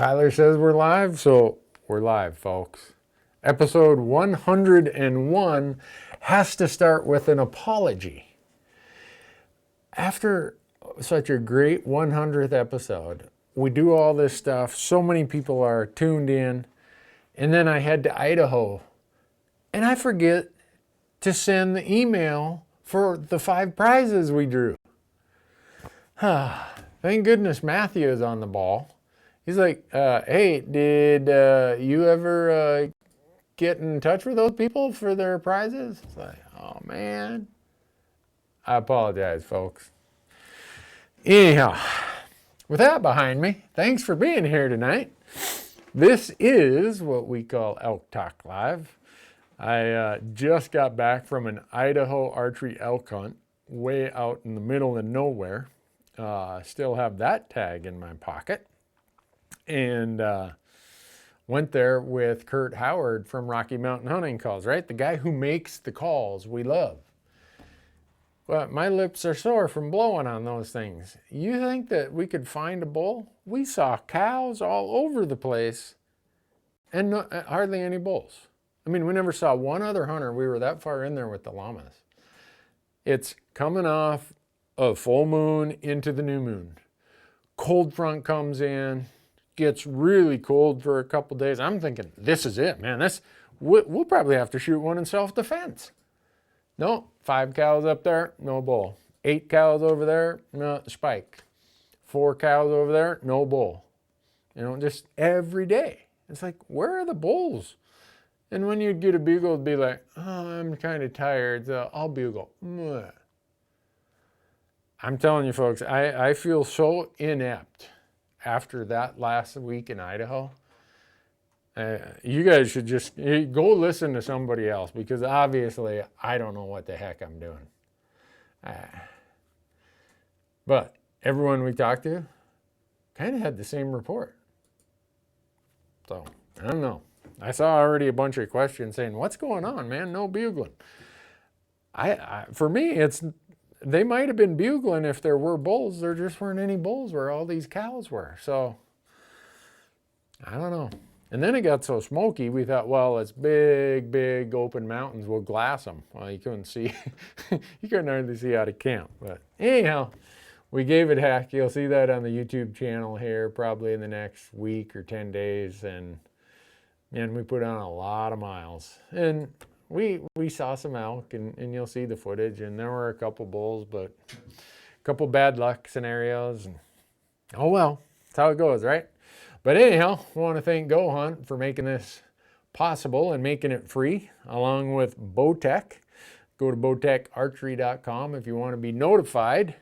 Kyler says we're live, so we're live, folks. Episode 101 has to start with an apology. After such a great 100th episode, we do all this stuff, so many people are tuned in, and then I head to Idaho, and I forget to send the email for the 5 prizes we drew. Thank goodness Matthew is on the ball. He's like, hey, did you ever get in touch with those people for their prizes? It's like, oh man. I apologize, folks. Anyhow, with that behind me, thanks for being here tonight. This is what we call Elk Talk Live. I just got back from an Idaho archery elk hunt way out in the middle of nowhere. Still have that tag in my pocket. And went there with Kurt Howard from Rocky Mountain Hunting Calls, right? The guy who makes the calls we love. But my lips are sore from blowing on those things. You think that we could find a bull? We saw cows all over the place and hardly any bulls. I mean, we never saw one other hunter. We were that far in there with the llamas. It's coming off a full moon into the new moon. Cold front comes in. Gets really cold for a couple days. I'm thinking, this is it, man. We'll probably have to shoot one in self-defense. No, 5 cows up there, no bull. 8 cows over there, no spike. 4 cows over there, no bull. You know, just every day. It's like, where are the bulls? And when you'd get a bugle, it'd be like, oh, I'm kind of tired, so I'll bugle. Mwah. I'm telling you, folks, I feel so inept after that last week in Idaho. You guys should just go listen to somebody else, because obviously I don't know what the heck I'm doing. But everyone we talked to kind of had the same report. So, I don't know. I saw already a bunch of questions saying, what's going on, man? No bugling. For me, they might have been bugling if there were bulls. There just weren't any bulls where all these cows were. So, I don't know. And then it got so smoky, we thought, well, it's big, big open mountains. We'll glass them. Well, you couldn't see. You couldn't hardly see out of camp. But anyhow, we gave it a heck. You'll see that on the YouTube channel here probably in the next week or 10 days. And we put on a lot of miles. And we saw some elk, and you'll see the footage, and there were a couple bulls, but a couple bad luck scenarios. And oh well, that's how it goes, right? But anyhow, I want to thank Gohunt for making this possible and making it free, along with Bowtech. Go to bowtecharchery.com if you want to be notified.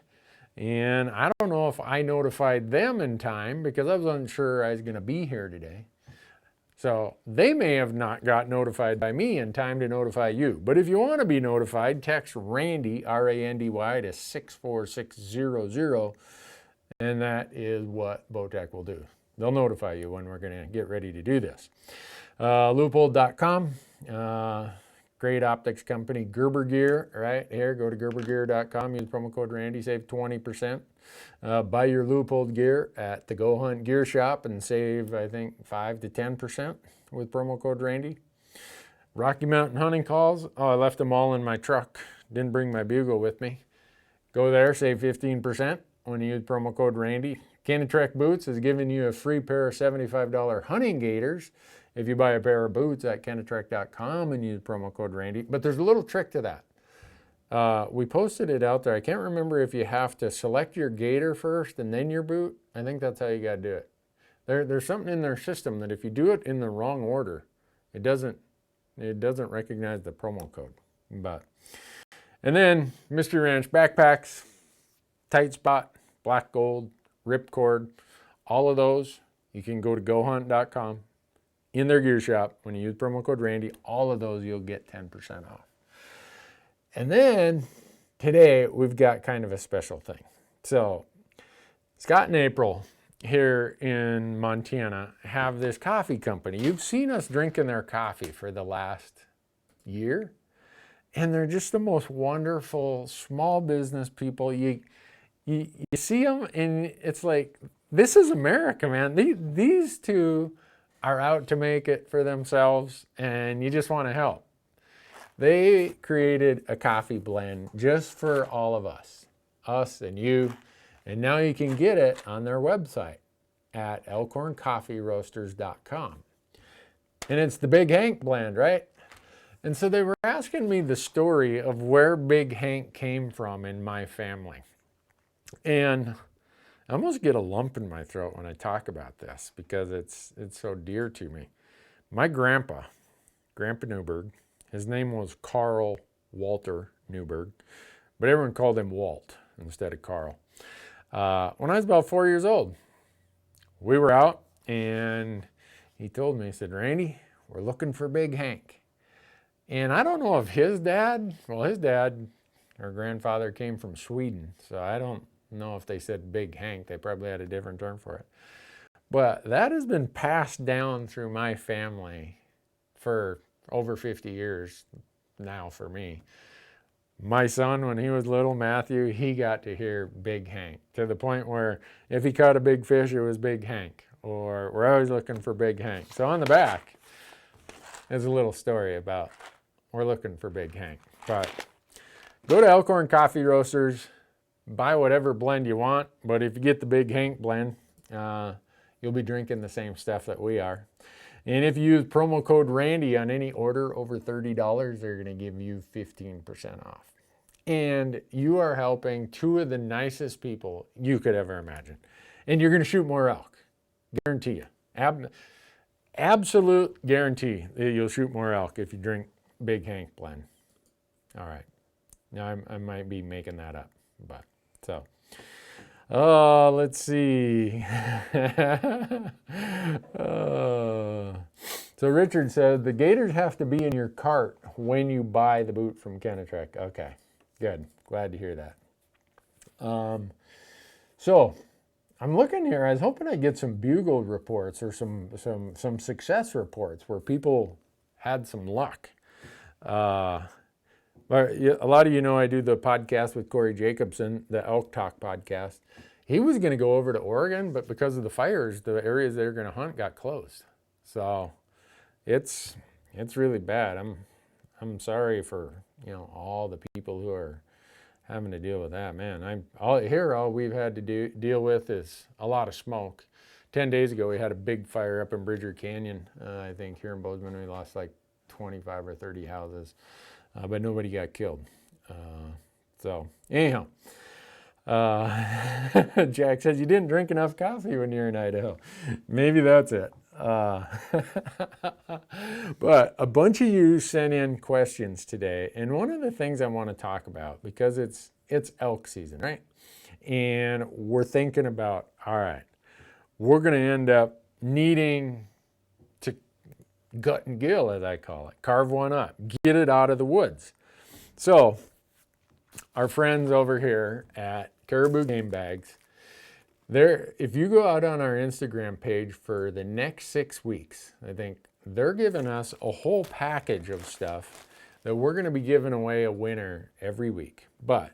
And I don't know if I notified them in time, because I was unsure I was going to be here today. So they may have not got notified by me in time to notify you. But if you want to be notified, text Randy, R-A-N-D-Y, to 64600, and that is what Bowtech will do. They'll notify you when we're going to get ready to do this. Loophole.com, great optics company. Gerber Gear, right here, go to gerbergear.com, use promo code Randy, save 20%. Buy your Loophole gear at the Gohunt Gear Shop and save, I think, 5 to 10% with promo code Randy. Rocky Mountain Hunting Calls. Oh, I left them all in my truck. Didn't bring my bugle with me. Go there, save 15% when you use promo code Randy. Canatrek Boots is giving you a free pair of $75 hunting gaiters if you buy a pair of boots at canatrek.com and use promo code Randy. But there's a little trick to that. We posted it out there. I can't remember if you have to select your gaiter first and then your boot. I think that's how you got to do it. There's something in their system that if you do it in the wrong order, it doesn't recognize the promo code. And then Mystery Ranch backpacks, Tight Spot, Black Gold, Ripcord, all of those, you can go to gohunt.com in their gear shop. When you use promo code Randy, all of those you'll get 10% off. And then today we've got kind of a special thing. So Scott and April here in Montana have this coffee company. You've seen us drinking their coffee for the last year, and they're just the most wonderful small business people. You see them, and it's like this is America, man. These two are out to make it for themselves, and you just want to help. They created a coffee blend just for all of us and you, and now you can get it on their website at elkhorncoffeeroasters.com. And it's the Big Hank blend, right? And so they were asking me the story of where Big Hank came from in my family. And I almost get a lump in my throat when I talk about this because it's so dear to me. My Grandpa Newberg, his name was Carl Walter Newberg, but everyone called him Walt instead of Carl. When I was about 4 years old, we were out and he told me, he said, Randy, we're looking for Big Hank. And I don't know if his dad, or grandfather came from Sweden, so I don't know if they said Big Hank. They probably had a different term for it. But that has been passed down through my family for over 50 years now for me. My son, when he was little, Matthew, he got to hear Big Hank to the point where if he caught a big fish, it was Big Hank, or we're always looking for Big Hank. So on the back is a little story about we're looking for Big Hank. But go to Elkhorn Coffee Roasters, buy whatever blend you want, but if you get the Big Hank blend, you'll be drinking the same stuff that we are. And if you use promo code Randy on any order over $30, they're going to give you 15% off. And you are helping two of the nicest people you could ever imagine. And you're going to shoot more elk. Guarantee you. Absolute guarantee that you'll shoot more elk if you drink Big Hank blend. All right. Now I might be making that up, but so. Let's see. So Richard said, the gators have to be in your cart when you buy the boot from Kenetrek. Okay, good. Glad to hear that. So I'm looking here. I was hoping I'd get some bugle reports or some success reports where people had some luck. But a lot of you know I do the podcast with Corey Jacobson, the Elk Talk podcast. He was going to go over to Oregon, but because of the fires, the areas they're going to hunt got closed. So it's really bad. I'm sorry for all the people who are having to deal with that, man. All we've had to deal with is a lot of smoke. 10 days ago, we had a big fire up in Bridger Canyon. I think here in Bozeman, we lost like 25 or 30 houses. But nobody got killed. So anyhow, Jack says you didn't drink enough coffee when you're in Idaho. Maybe that's it. But a bunch of you sent in questions today, and one of the things I want to talk about, because it's elk season, right? And we're thinking about, all right, we're going to end up needing to gut and gill, as I call it, carve one up, get it out of the woods. So our friends over here at Caribou Game Bags, if you go out on our Instagram page for the next 6 weeks, I think they're giving us a whole package of stuff that we're going to be giving away a winner every week. But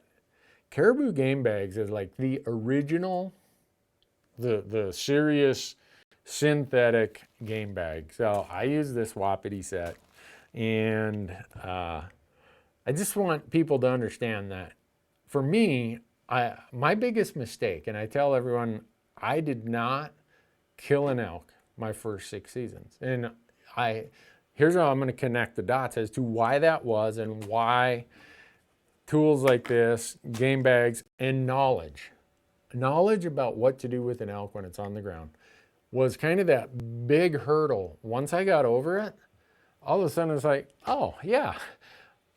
Caribou Game Bags is like the original, the serious synthetic game bag. So I use this Wapiti set, and I just want people to understand that for me, my biggest mistake, and I tell everyone, I did not kill an elk my first 6 seasons. And here's how I'm going to connect the dots as to why that was and why tools like this, game bags, and knowledge about what to do with an elk when it's on the ground was kind of that big hurdle. Once I got over it, all of a sudden it's like, oh yeah,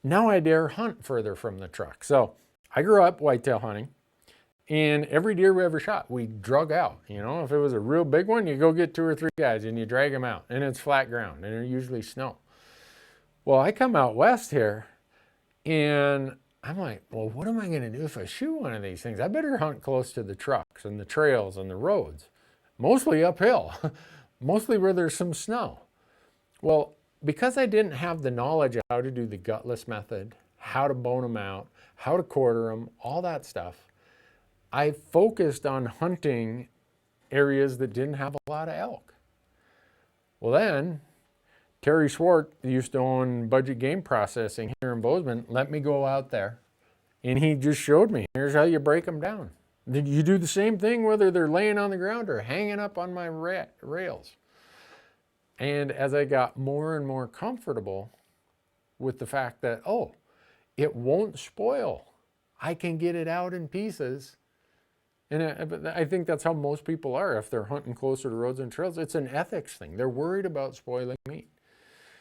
now I dare hunt further from the truck. So I grew up whitetail hunting, and every deer we ever shot, we drug out. If it was a real big one, you go get 2 or 3 guys and you drag them out, and it's flat ground, and it's usually snow. Well, I come out west here, and I'm like, well, what am I going to do if I shoot one of these things? I better hunt close to the trucks and the trails and the roads, mostly uphill, mostly where there's some snow. Well, because I didn't have the knowledge of how to do the gutless method, how to bone them out, how to quarter them, all that stuff, I focused on hunting areas that didn't have a lot of elk. Well, then Terry Swart, who used to own Budget Game Processing here in Bozeman, let me go out there, and he just showed me, here's how you break them down. You do the same thing whether they're laying on the ground or hanging up on my rails. And as I got more and more comfortable with the fact that, oh, it won't spoil, I can get it out in pieces. And I think that's how most people are if they're hunting closer to roads and trails. It's an ethics thing. They're worried about spoiling meat.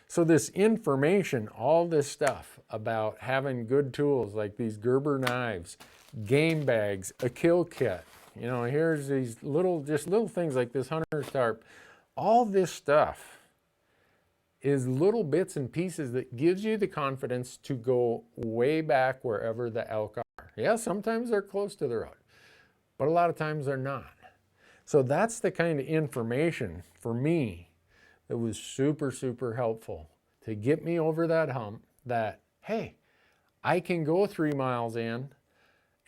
So this information, all this stuff about having good tools like these Gerber knives, game bags, a kill kit, you know, here's these little things like this hunter's tarp. All this stuff is little bits and pieces that gives you the confidence to go way back wherever the elk are. Yeah, sometimes they're close to the road, but a lot of times they're not. So that's the kind of information for me that was super, super helpful to get me over that hump that, hey, I can go 3 miles in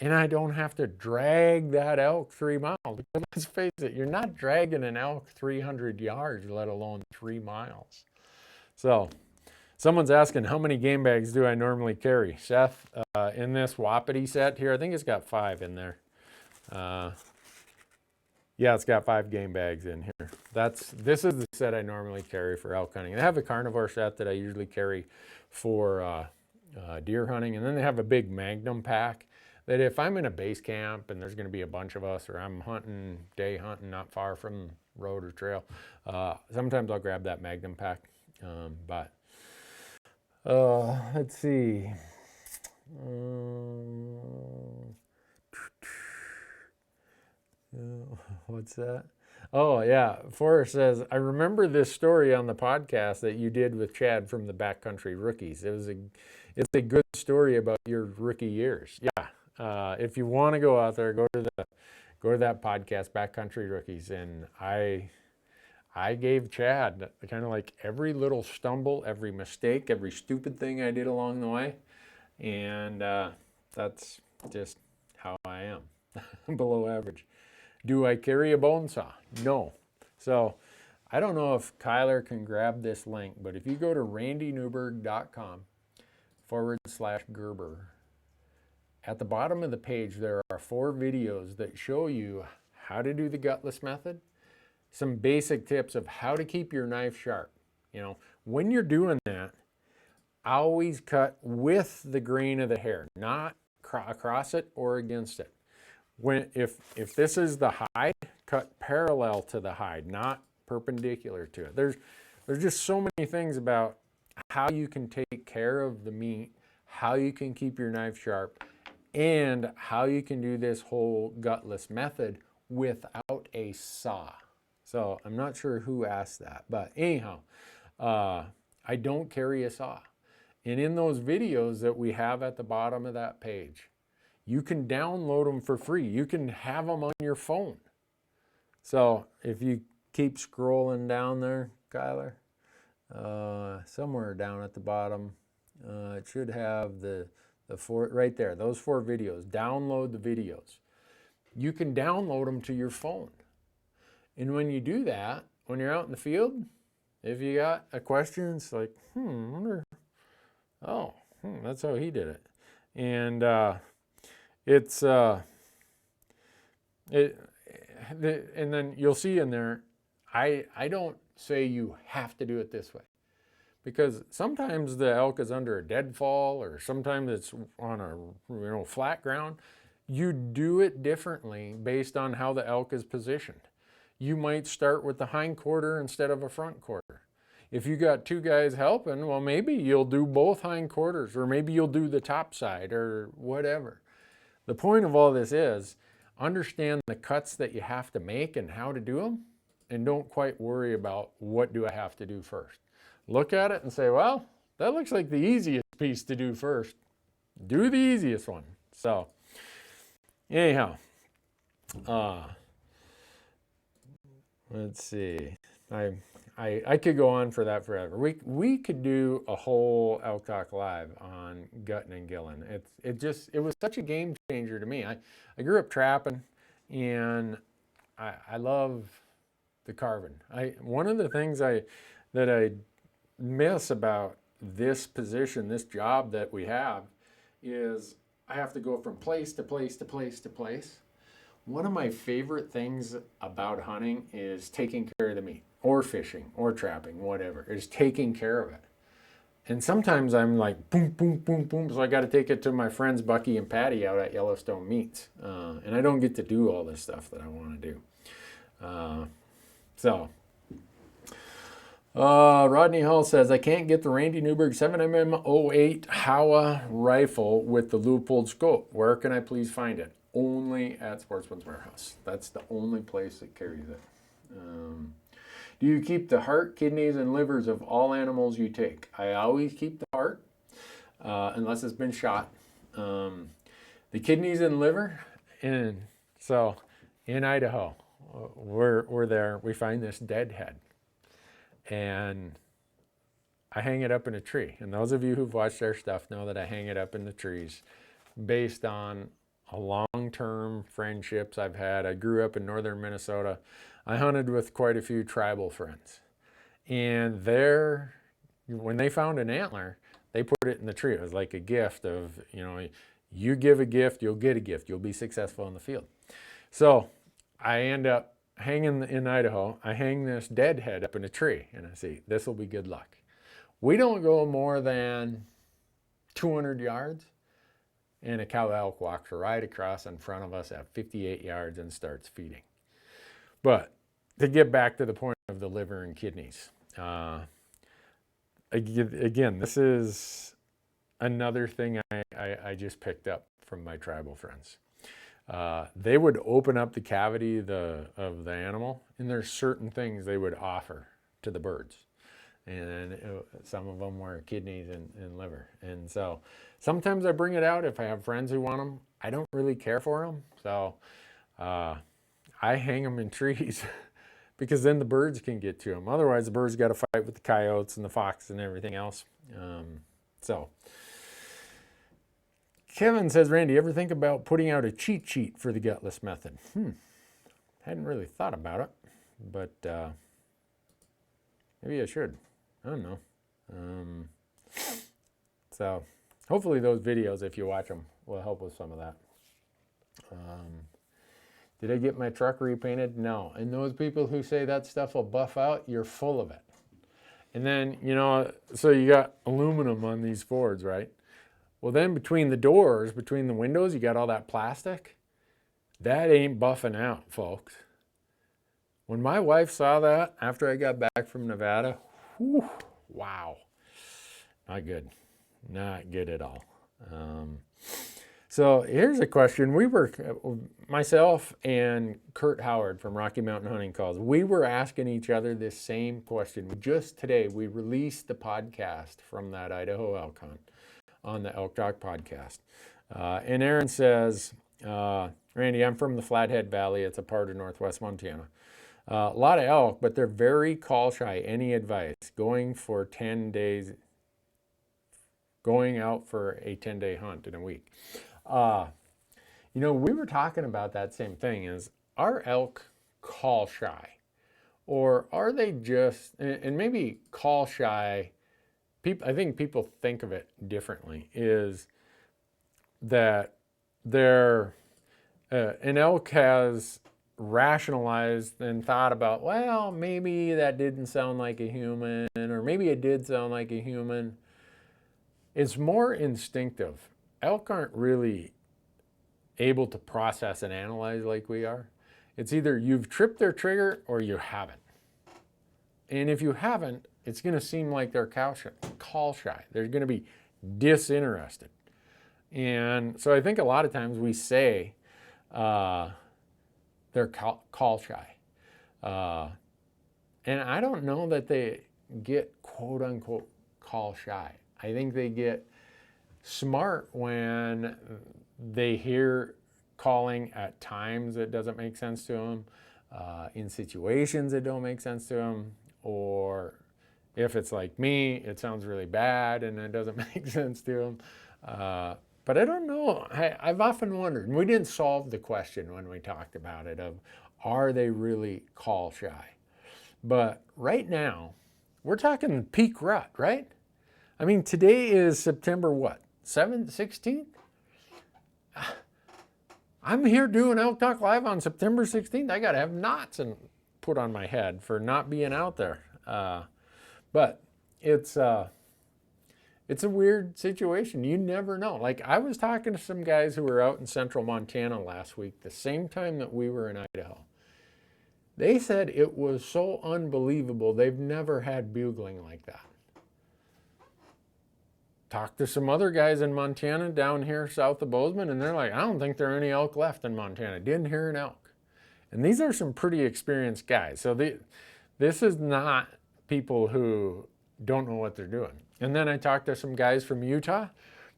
and I don't have to drag that elk 3 miles. Because let's face it, you're not dragging an elk 300 yards, let alone 3 miles. So someone's asking, how many game bags do I normally carry? Seth, in this Wapiti set here, I think it's got 5 in there. Yeah, it's got 5 game bags in here. This is the set I normally carry for elk hunting. They have a carnivore set that I usually carry for deer hunting, and then they have a big Magnum pack that if I'm in a base camp and there's going to be a bunch of us, or I'm hunting, day hunting not far from road or trail, sometimes I'll grab that Magnum pack. But let's see. What's that? Oh, yeah. Forrest says, I remember this story on the podcast that you did with Chad from the Backcountry Rookies. It's a good story about your rookie years. Yeah. If you want to go out there, go to that podcast, Backcountry Rookies. And I gave Chad kind of like every little stumble, every mistake, every stupid thing I did along the way. And that's just how I am, below average. Do I carry a bone saw? No. So I don't know if Kyler can grab this link, but if you go to randynewberg.com/Gerber, at the bottom of the page, there are 4 videos that show you how to do the gutless method, some basic tips of how to keep your knife sharp. You know, when you're doing that, always cut with the grain of the hair, not across it or against it. If this is the hide, cut parallel to the hide, not perpendicular to it. There's just so many things about how you can take care of the meat, how you can keep your knife sharp, and how you can do this whole gutless method without a saw. So I'm not sure who asked that, but anyhow, I don't carry a saw. And in those videos that we have at the bottom of that page, you can download them for free. You can have them on your phone. So if you keep scrolling down there, Kyler, somewhere down at the bottom, it should have the 4, right there, those 4 videos. Download the videos. You can download them to your phone. And when you do that, when you're out in the field, if you got a question, it's like, I wonder, that's how he did it. And and then you'll see in there, I don't say you have to do it this way, because sometimes the elk is under a deadfall, or sometimes it's on a flat ground. You do it differently based on how the elk is positioned. You might start with the hind quarter instead of a front quarter. If you got 2 guys helping, well, maybe you'll do both hind quarters, or maybe you'll do the top side, or whatever. The point of all this is understand the cuts that you have to make and how to do them, and don't quite worry about what do I have to do first. Look at it and say, well, that looks like the easiest piece to do first. Do the easiest one. So anyhow, let's see. I could go on for that forever. We could do a whole Elk Talk Live on gutting and gilling. It was such a game changer to me. I grew up trapping, and I love the carving. One of the things that I miss about this position, this job that we have, is I have to go from place to place to place to place. One of my favorite things about hunting is taking care of the meat, or fishing, or trapping, whatever, is taking care of it. And sometimes I'm like, boom, boom, boom, boom. So I got to take it to my friends Bucky and Patty out at Yellowstone Meats. And I don't get to do all this stuff that I want to do. Rodney Hall says, I can't get the Randy Newberg 7mm08 Howa rifle with the Leupold scope. Where can I please find it? Only at Sportsman's Warehouse. That's the only place that carries it. Do you keep the heart, kidneys, and livers of all animals you take? I always keep the heart, unless it's been shot. The kidneys and liver, and so in Idaho, we're there. We find this dead head, and I hang it up in a tree. And those of you who've watched our stuff know that I hang it up in the trees based on a long-term friendships I've had. I grew up in northern Minnesota. I hunted with quite a few tribal friends. And when they found an antler, they put it in the tree. It was like a gift of, you give a gift, you'll get a gift. You'll be successful in the field. So I end up hanging in Idaho. I hang this dead head up in a tree, and I see, this will be good luck. We don't go more than 200 yards, and a cow elk walks right across in front of us at 58 yards and starts feeding. But to get back to the point of the liver and kidneys, again, this is another thing I just picked up from my tribal friends. They would open up the cavity of the animal, and there's certain things they would offer to the birds. And some of them were kidneys and liver. And so sometimes I bring it out if I have friends who want them. I don't really care for them. So I hang them in trees because then the birds can get to them. Otherwise, the birds got to fight with the coyotes and the fox and everything else. Kevin says, Randy, ever think about putting out a cheat sheet for the gutless method? Hadn't really thought about it, but maybe I should. I don't know. So hopefully those videos, if you watch them, will help with some of that. Did I get my truck repainted? No. And those people who say that stuff will buff out, you're full of it. And then, so you got aluminum on these Fords, right? Well, then between the doors, between the windows, you got all that plastic. That ain't buffing out, folks. When my wife saw that after I got back from Nevada, whew, wow. Not good. Not good at all. So here's a question. Myself and Kurt Howard from Rocky Mountain Hunting Calls, we were asking each other this same question. Just today, we released the podcast from that Idaho elk hunt on the Elk Talk podcast. And Aaron says, Randy, I'm from the Flathead Valley. It's a part of northwest Montana. A lot of elk, but they're very call shy. Any advice? Going out for a 10-day hunt in a week. We were talking about that same thing. Is are elk call shy? Or are they just, and maybe call shy, I think people think of it differently, is that an elk has rationalized and thought about, well, maybe that didn't sound like a human, or maybe it did sound like a human. It's more instinctive. Elk aren't really able to process and analyze like we are. It's either you've tripped their trigger or you haven't. And if you haven't, it's going to seem like they're call shy. They're going to be disinterested. And so I think a lot of times we say they're call shy. And I don't know that they get quote unquote call shy. I think they get smart when they hear calling at times that doesn't make sense to them, in situations that don't make sense to them, or if it's like me, it sounds really bad and it doesn't make sense to them. But I don't know. I've often wondered, and we didn't solve the question when we talked about it, of are they really call shy? But right now, we're talking peak rut, right? I mean, today is September what? 7th, 16th? I'm here doing Elk Talk Live on September 16th. I got to have knots and put on my head for not being out there. But it's a weird situation. You never know. Like, I was talking to some guys who were out in central Montana last week, the same time that we were in Idaho. They said it was so unbelievable. They've never had bugling like that. Talked to some other guys in Montana down here south of Bozeman, and they're like, I don't think there are any elk left in Montana. Didn't hear an elk. And these are some pretty experienced guys. So this is not people who don't know what they're doing. And then I talked to some guys from Utah.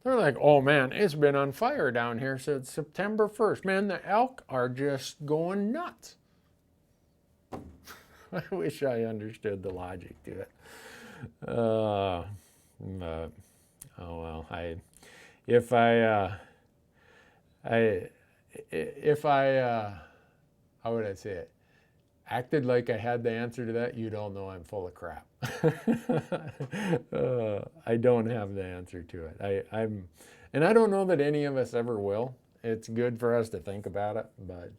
They're like, oh man, it's been on fire down here since September 1st. Man, the elk are just going nuts. I wish I understood the logic to it. But, oh well, how would I say it? Acted like I had the answer to that, you'd all know I'm full of crap. I don't have the answer to it. And I don't know that any of us ever will. It's good for us to think about it, but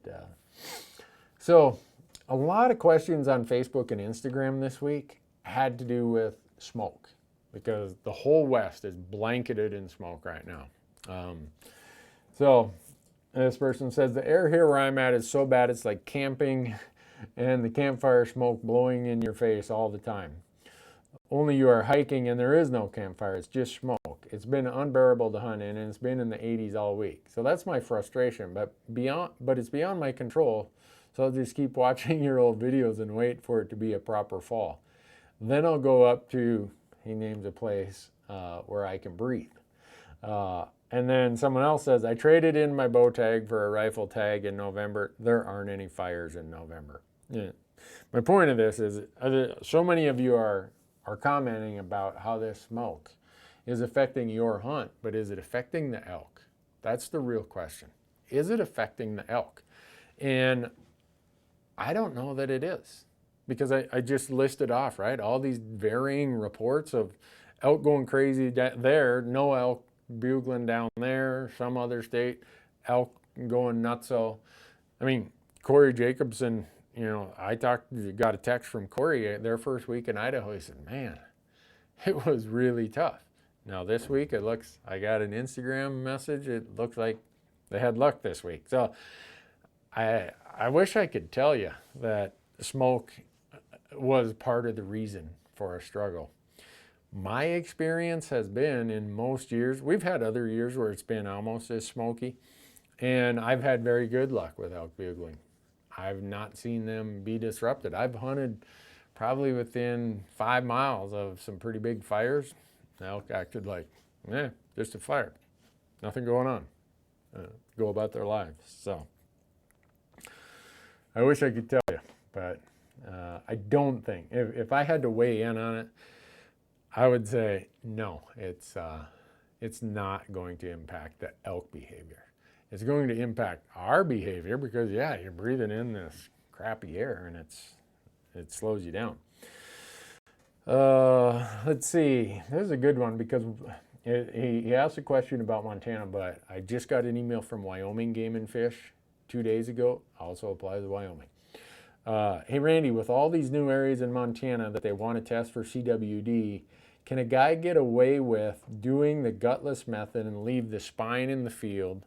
so a lot of questions on Facebook and Instagram this week had to do with smoke, because the whole West is blanketed in smoke right now. So this person says, the air here where I'm at is so bad it's like camping and the campfire smoke blowing in your face all the time. Only you are hiking and there is no campfire, it's just smoke. It's been unbearable to hunt in, and it's been in the 80s all week. So that's my frustration, but it's beyond my control. So I'll just keep watching your old videos and wait for it to be a proper fall. Then I'll go up to, he names a place where I can breathe. And then someone else says, I traded in my bow tag for a rifle tag in November. There aren't any fires in November. Yeah. My point of this is, so many of you are commenting about how this smoke is affecting your hunt, but is it affecting the elk? That's the real question. Is it affecting the elk? And I don't know that it is, because I just listed off, right? All these varying reports of elk going crazy there, no elk bugling down there, some other state, elk going nutso. I mean, Corey Jacobson, got a text from Corey their first week in Idaho. He said, man, it was really tough. Now this week I got an Instagram message. It looks like they had luck this week. So I wish I could tell you that smoke was part of the reason for a struggle. My experience has been, in most years, we've had other years where it's been almost as smoky, and I've had very good luck with elk bugling. I've not seen them be disrupted. I've hunted probably within 5 miles of some pretty big fires. The elk acted like, just a fire, nothing going on. Go about their lives. So I wish I could tell you, but I don't think, if I had to weigh in on it, I would say no, it's not going to impact the elk behavior. It's going to impact our behavior because, you're breathing in this crappy air and it slows you down. Let's see. This is a good one because he asked a question about Montana, but I just got an email from Wyoming Game and Fish 2 days ago. Also applies to Wyoming. Hey, Randy, with all these new areas in Montana that they want to test for CWD, can a guy get away with doing the gutless method and leave the spine in the field?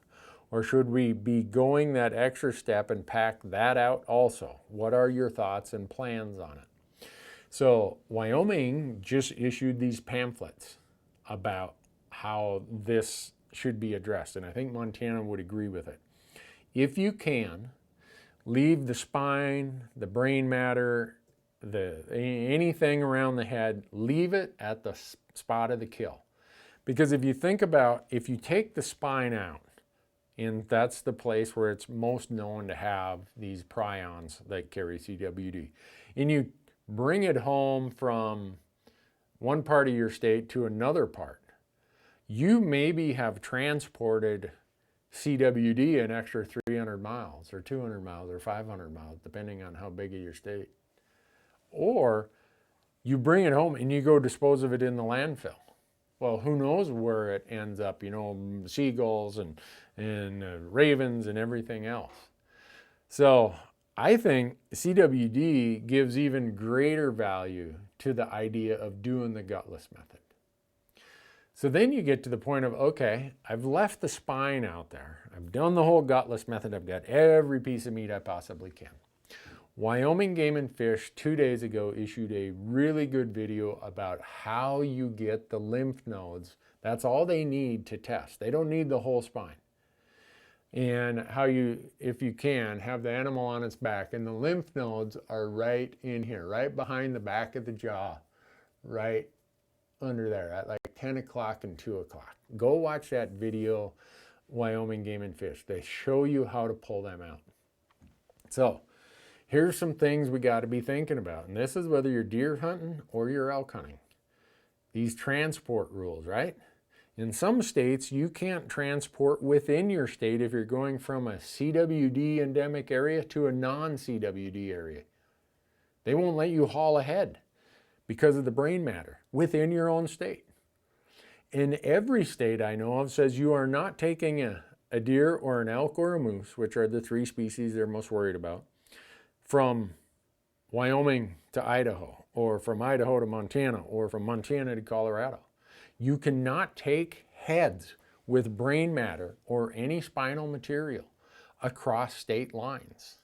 Or should we be going that extra step and pack that out also? What are your thoughts and plans on it? So Wyoming just issued these pamphlets about how this should be addressed, and I think Montana would agree with it. If you can, leave the spine, the brain matter, anything around the head, leave it at the spot of the kill. Because if you think about, if you take the spine out, and that's the place where it's most known to have these prions that carry CWD, and you bring it home from one part of your state to another part, you maybe have transported CWD an extra 300 miles or 200 miles or 500 miles, depending on how big of your state. Or you bring it home and you go dispose of it in the landfill. Well, who knows where it ends up, you know, seagulls and ravens and everything else. So I think CWD gives even greater value to the idea of doing the gutless method. So then you get to the point of, okay, I've left the spine out there. I've done the whole gutless method. I've got every piece of meat I possibly can. Wyoming Game and Fish 2 days ago issued a really good video about how you get the lymph nodes. That's all they need to test. They don't need the whole spine. And how you, if you can, have the animal on its back. And the lymph nodes are right in here, right behind the back of the jaw, right under there at like 10 o'clock and 2 o'clock. Go watch that video, Wyoming Game and Fish. They show you how to pull them out. So here's some things we got to be thinking about. And this is whether you're deer hunting or you're elk hunting. These transport rules, right? In some states, you can't transport within your state if you're going from a CWD endemic area to a non-CWD area. They won't let you haul ahead because of the brain matter within your own state. In every state I know of says you are not taking a deer or an elk or a moose, which are the 3 species they're most worried about, from Wyoming to Idaho, or from Idaho to Montana, or from Montana to Colorado. You cannot take heads with brain matter or any spinal material across state lines.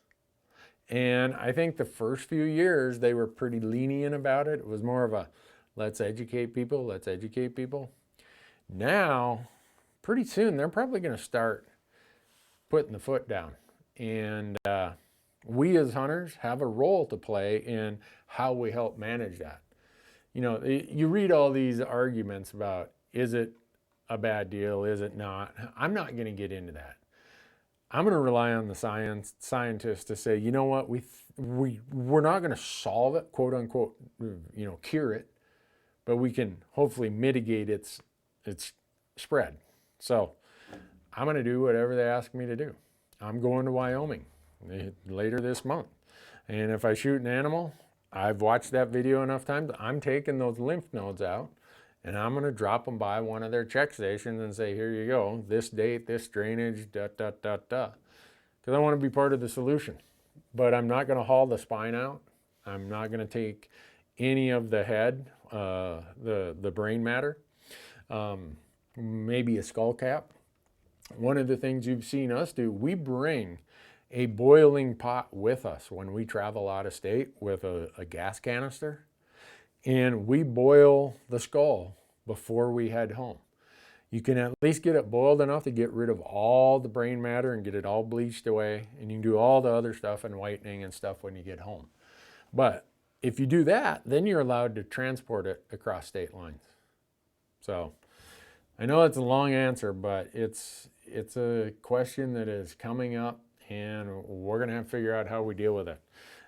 And I think the first few years they were pretty lenient about it. It was more of a, let's educate people, let's educate people. Now, pretty soon, they're probably going to start putting the foot down. And we as hunters have a role to play in how we help manage that. You know, you read all these arguments about, is it a bad deal, is it not? I'm not going to get into that. I'm going to rely on the scientists to say, you know what, we're not going to solve it, quote unquote, you know, cure it, but we can hopefully mitigate its spread. So I'm going to do whatever they ask me to do. I'm going to Wyoming later this month. And if I shoot an animal, I've watched that video enough times, I'm taking those lymph nodes out and I'm going to drop them by one of their check stations and say, here you go, this date, this drainage, Because I want to be part of the solution. But I'm not going to haul the spine out. I'm not going to take any of the head, the brain matter, maybe a skull cap. One of the things you've seen us do, we bring a boiling pot with us when we travel out of state with a gas canister, and we boil the skull before we head home. You can at least get it boiled enough to get rid of all the brain matter and get it all bleached away, and you can do all the other stuff and whitening and stuff when you get home. But if you do that, then you're allowed to transport it across state lines. So I know it's a long answer, but it's a question that is coming up, and we're going to have to figure out how we deal with it.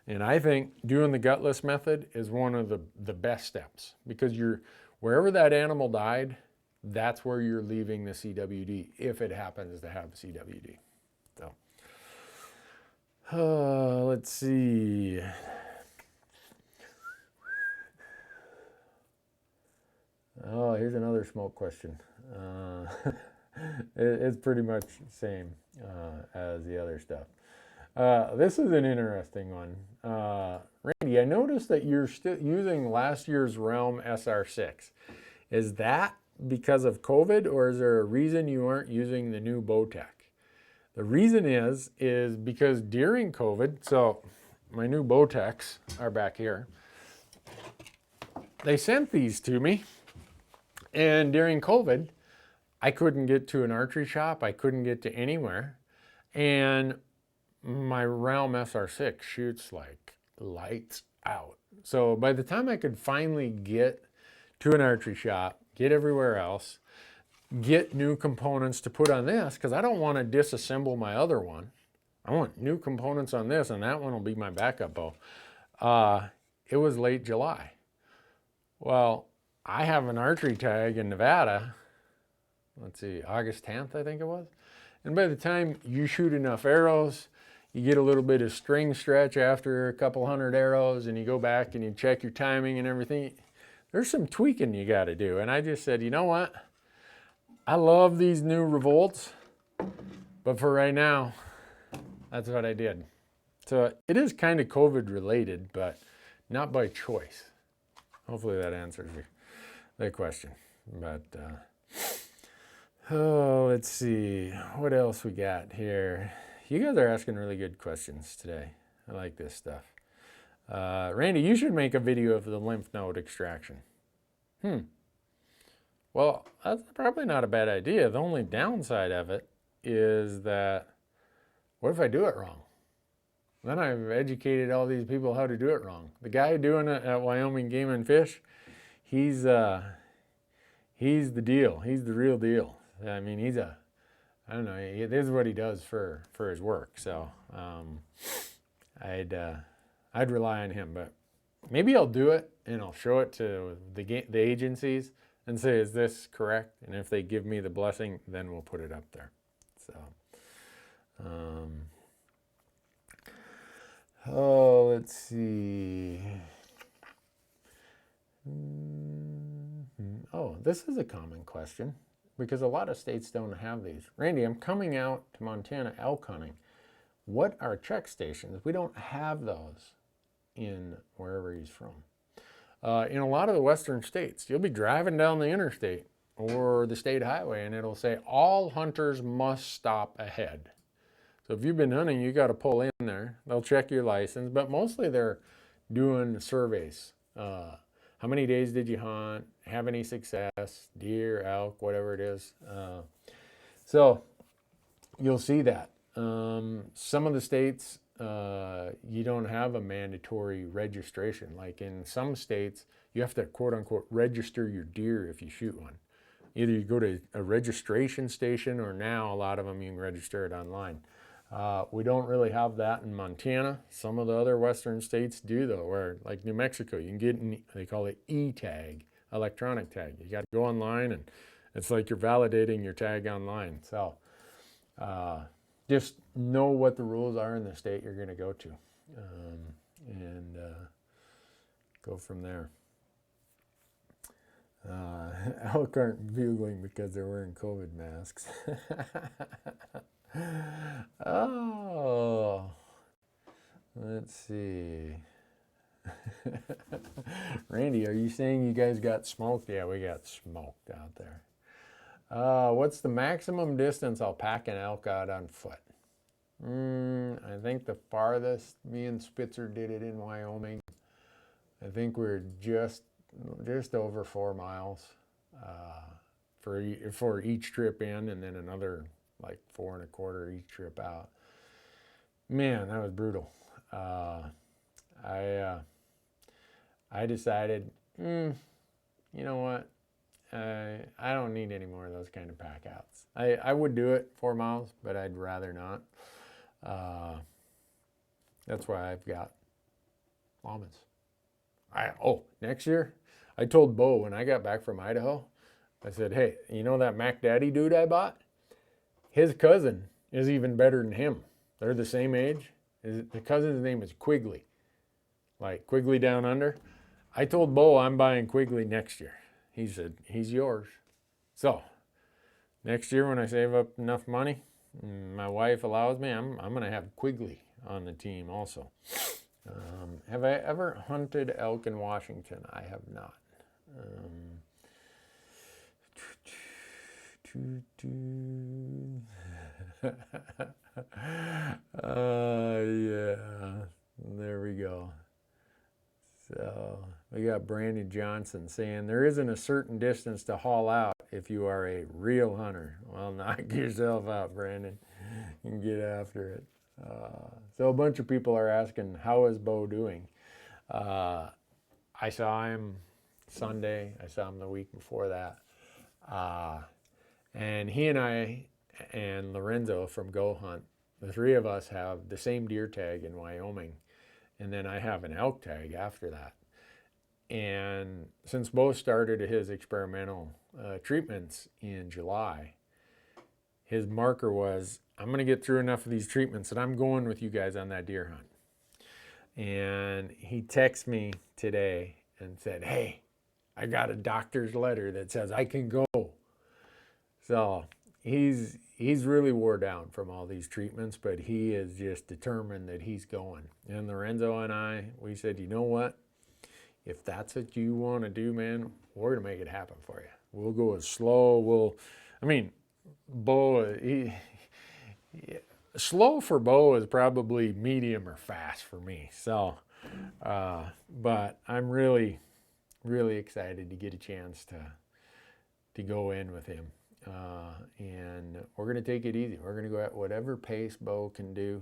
And I think doing the gutless method is one of the best steps, because wherever that animal died, that's where you're leaving the CWD, if it happens to have CWD. So let's see. Oh, here's another smoke question. It's pretty much the same as the other stuff. This is an interesting one. Randy, I noticed that you're still using last year's Realm SR6. Is that because of COVID, or is there a reason you aren't using the new Bowtech? The reason is because during COVID, so my new Bowtechs are back here. They sent these to me, and during COVID, I couldn't get to an archery shop. I couldn't get to anywhere. And my Realm SR6 shoots like lights out. So by the time I could finally get to an archery shop, get everywhere else, get new components to put on this, because I don't want to disassemble my other one. I want new components on this, and that one will be my backup bow. It was late July. Well, I have an archery tag in Nevada let's see, August 10th, I think it was. And by the time you shoot enough arrows, you get a little bit of string stretch after a couple hundred arrows, and you go back and you check your timing and everything. There's some tweaking you got to do. And I just said, you know what? I love these new revolts, but for right now, that's what I did. So it is kind of COVID related, but not by choice. Hopefully that answers that question. But oh, let's see what else we got here. You guys are asking really good questions today. I like this stuff. Randy, you should make a video of the lymph node extraction. Well, that's probably not a bad idea. The only downside of it is that, what if I do it wrong? Then I've educated all these people how to do it wrong. The guy doing it at Wyoming Game and Fish, he's the deal. He's the real deal. I mean, I don't know, this is what he does for his work. So I'd rely on him, but maybe I'll do it and I'll show it to the agencies and say, is this correct? And if they give me the blessing, then we'll put it up there. So, oh, let's see. Oh, this is a common question because a lot of states don't have these. Randy, I'm coming out to Montana elk hunting. What are check stations? We don't have those in wherever he's from. In a lot of the western states, you'll be driving down the interstate or the state highway and it'll say all hunters must stop ahead. So if you've been hunting, you got to pull in there. They'll check your license, but mostly they're doing surveys. How many days did you hunt? Have any success? Deer, elk, whatever it is. So you'll see that. Some of the states, you don't have a mandatory registration. Like in some states, you have to quote unquote register your deer if you shoot one. Either you go to a registration station or now a lot of them you can register it online. We don't really have that in Montana. Some of the other western states do though, where like New Mexico, you can get, they call it e-tag, electronic tag. You got to go online and it's like you're validating your tag online. So just know what the rules are in the state you're going to go to and go from there. Elk aren't bugling because they're wearing COVID masks. Oh, let's see. Randy, are you saying you guys got smoked? Yeah, we got smoked out there. What's the maximum distance I'll pack an elk out on foot? I think the farthest me and Spitzer did it in Wyoming. I think we're just over 4 miles for each trip in, and then another like 4 1/4 each trip out. Man, that was brutal. I decided, you know what? I don't need any more of those kind of pack outs. I would do it 4 miles, but I'd rather not. That's why I've got Llamas. Next year, I told Beau when I got back from Idaho, I said, hey, you know that Mac Daddy dude I bought? His cousin is even better than him. They're the same age. The cousin's name is Quigley, like Quigley Down Under. I told Beau I'm buying Quigley next year. He said, he's yours. So next year when I save up enough money, my wife allows me, I'm going to have Quigley on the team also. Have I ever hunted elk in Washington? I have not. Yeah, there we go. So we got Brandon Johnson saying there isn't a certain distance to haul out if you are a real hunter. Well, knock yourself out, Brandon. You can get after it. So a bunch of people are asking, how is Beau doing? I saw him Sunday. I saw him the week before that. And he and I and Lorenzo from Gohunt, the three of us have the same deer tag in Wyoming. And then I have an elk tag after that. And since Beau started his experimental treatments in July, his marker was, I'm going to get through enough of these treatments that I'm going with you guys on that deer hunt. And he texted me today and said, hey, I got a doctor's letter that says I can go. So he's really wore down from all these treatments, but he is just determined that he's going. And Lorenzo and I, we said, you know what? If that's what you want to do, man, we're going to make it happen for you. We'll go as slow. Beau, slow for Beau is probably medium or fast for me. So, but I'm really, really excited to get a chance to go in with him. And we're going to take it easy. We're going to go at whatever pace Beau can do.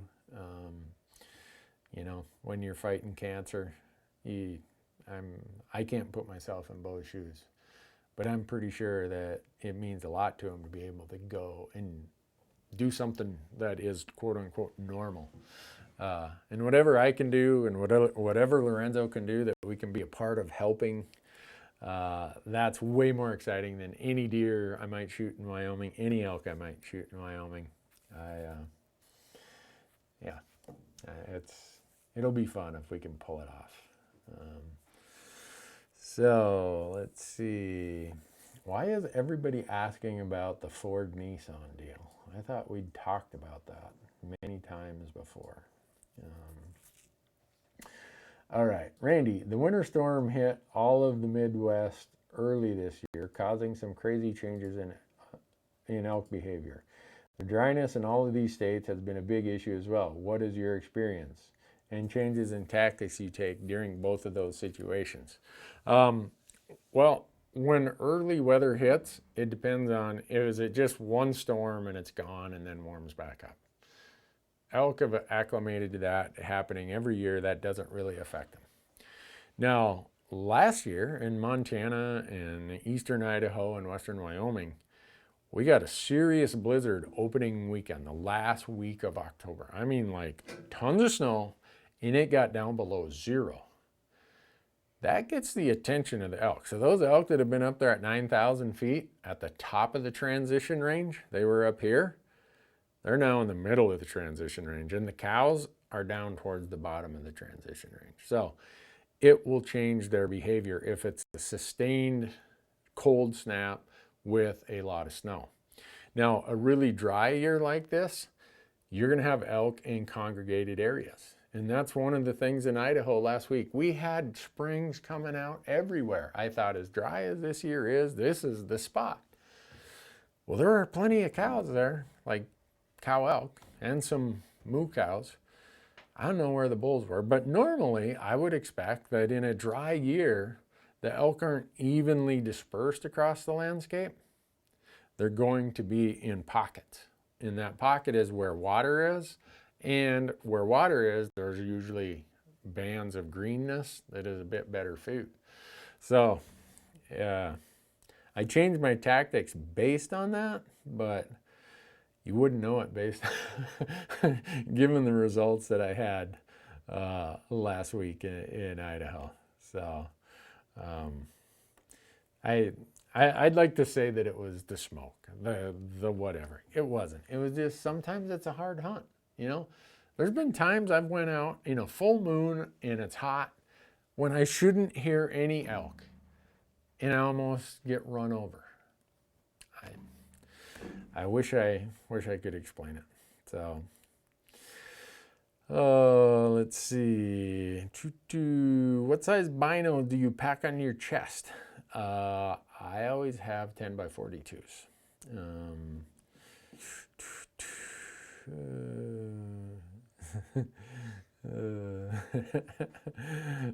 When you're fighting cancer, I can't put myself in Beau's shoes, but I'm pretty sure that it means a lot to him to be able to go and do something that is quote unquote normal. And whatever I can do and whatever Lorenzo can do that we can be a part of helping, that's way more exciting than any deer I might shoot in Wyoming, any elk I might shoot in Wyoming. It'll be fun if we can pull it off. So let's see. Why is everybody asking about the Ford Nissan deal? I thought we'd talked about that many times before. All right, Randy, the winter storm hit all of the Midwest early this year, causing some crazy changes in elk behavior. The dryness in all of these states has been a big issue as well. What is your experience and changes in tactics you take during both of those situations? Well, when early weather hits, it depends on, is it just one storm and it's gone and then warms back up? Elk have acclimated to that happening every year. That doesn't really affect them. Now, last year in Montana and eastern Idaho and western Wyoming, we got a serious blizzard opening weekend, the last week of October. I mean, like tons of snow, and it got down below zero. That gets the attention of the elk. So those elk that have been up there at 9,000 feet at the top of the transition range, they were up here, they're now in the middle of the transition range, and the cows are down towards the bottom of the transition range. So it will change their behavior if it's a sustained cold snap with a lot of snow. Now, a really dry year like this, you're going to have elk in congregated areas. And that's one of the things in Idaho last week. We had springs coming out everywhere. I thought, as dry as this year is, this is the spot. Well, there are plenty of cows there, like cow elk and some moo cows. I don't know where the bulls were, but normally I would expect that in a dry year, the elk aren't evenly dispersed across the landscape. They're going to be in pockets. And that pocket is where water is. And where water is, there's usually bands of greenness that is a bit better food. So I changed my tactics based on that, but you wouldn't know it based given the results that I had last week in Idaho. So I'd like to say that it was the smoke, the whatever. It wasn't. It was just sometimes it's a hard hunt. There's been times I've went out in a full moon and it's hot when I shouldn't hear any elk, and I almost get run over. I wish I could explain it. So, let's see. What size bino do you pack on your chest? I always have 10 by 42s.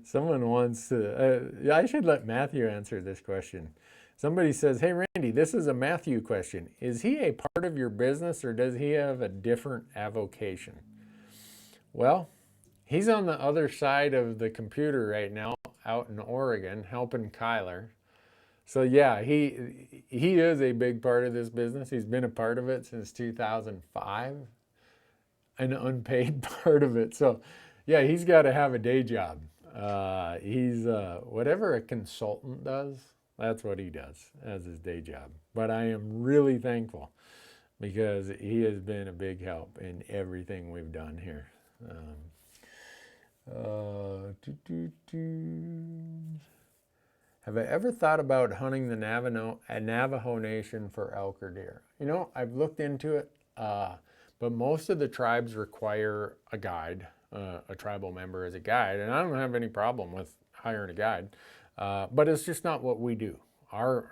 Someone wants to, I should let Matthew answer this question. Somebody says, hey, Randy, this is a Matthew question. Is he a part of your business or does he have a different avocation? Well, he's on the other side of the computer right now out in Oregon helping Kyler. So yeah, he is a big part of this business. He's been a part of it since 2005, an unpaid part of it. So yeah, he's got to have a day job. He's whatever a consultant does, that's what he does as his day job. But I am really thankful because he has been a big help in everything we've done here. Have I ever thought about hunting the Navajo Nation for elk or deer? You know, I've looked into it, but most of the tribes require a guide, a tribal member as a guide, and I don't have any problem with hiring a guide, but it's just not what we do.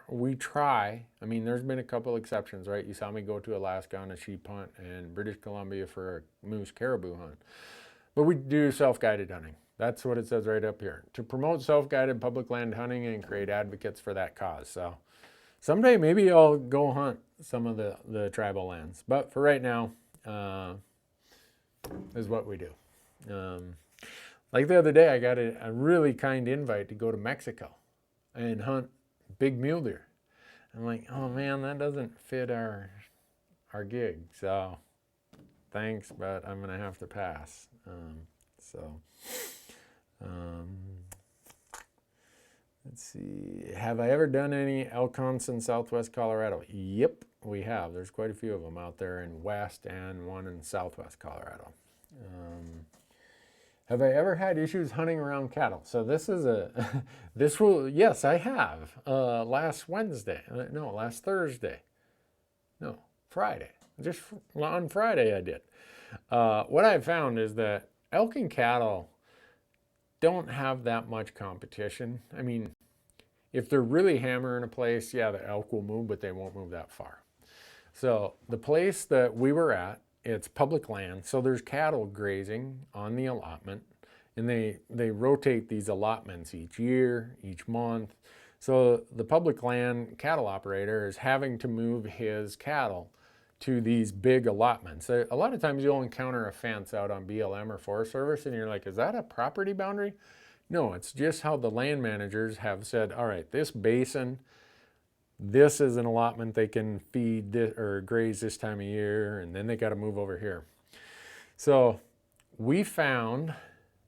We try. I mean, there's been a couple exceptions, right? You saw me go to Alaska on a sheep hunt and British Columbia for a moose caribou hunt. But we do self-guided hunting. That's what it says right up here. To promote self-guided public land hunting and create advocates for that cause. So someday maybe I'll go hunt some of the tribal lands. But for right now, is what we do. Like the other day, I got a really kind invite to go to Mexico and hunt big mule deer. I'm like, oh man, that doesn't fit our gig. So thanks, but I'm gonna have to pass. Let's see. Have I ever done any elk hunts in Southwest Colorado? Yep, we have. There's quite a few of them out there in West and one in Southwest Colorado. Have I ever had issues hunting around cattle? So this is yes, I have. Last Friday. Just on Friday I did. What I've found is that elk and cattle don't have that much competition. I mean, if they're really hammering a place, yeah, the elk will move, but they won't move that far. So the place that we were at, it's public land, so there's cattle grazing on the allotment, and they rotate these allotments each year, each month. So the public land cattle operator is having to move his cattle to these big allotments. A lot of times you'll encounter a fence out on BLM or Forest Service, and you're like, is that a property boundary? No, it's just how the land managers have said, all right, this basin, this is an allotment they can feed this, or graze this time of year, and then they got to move over here. So we found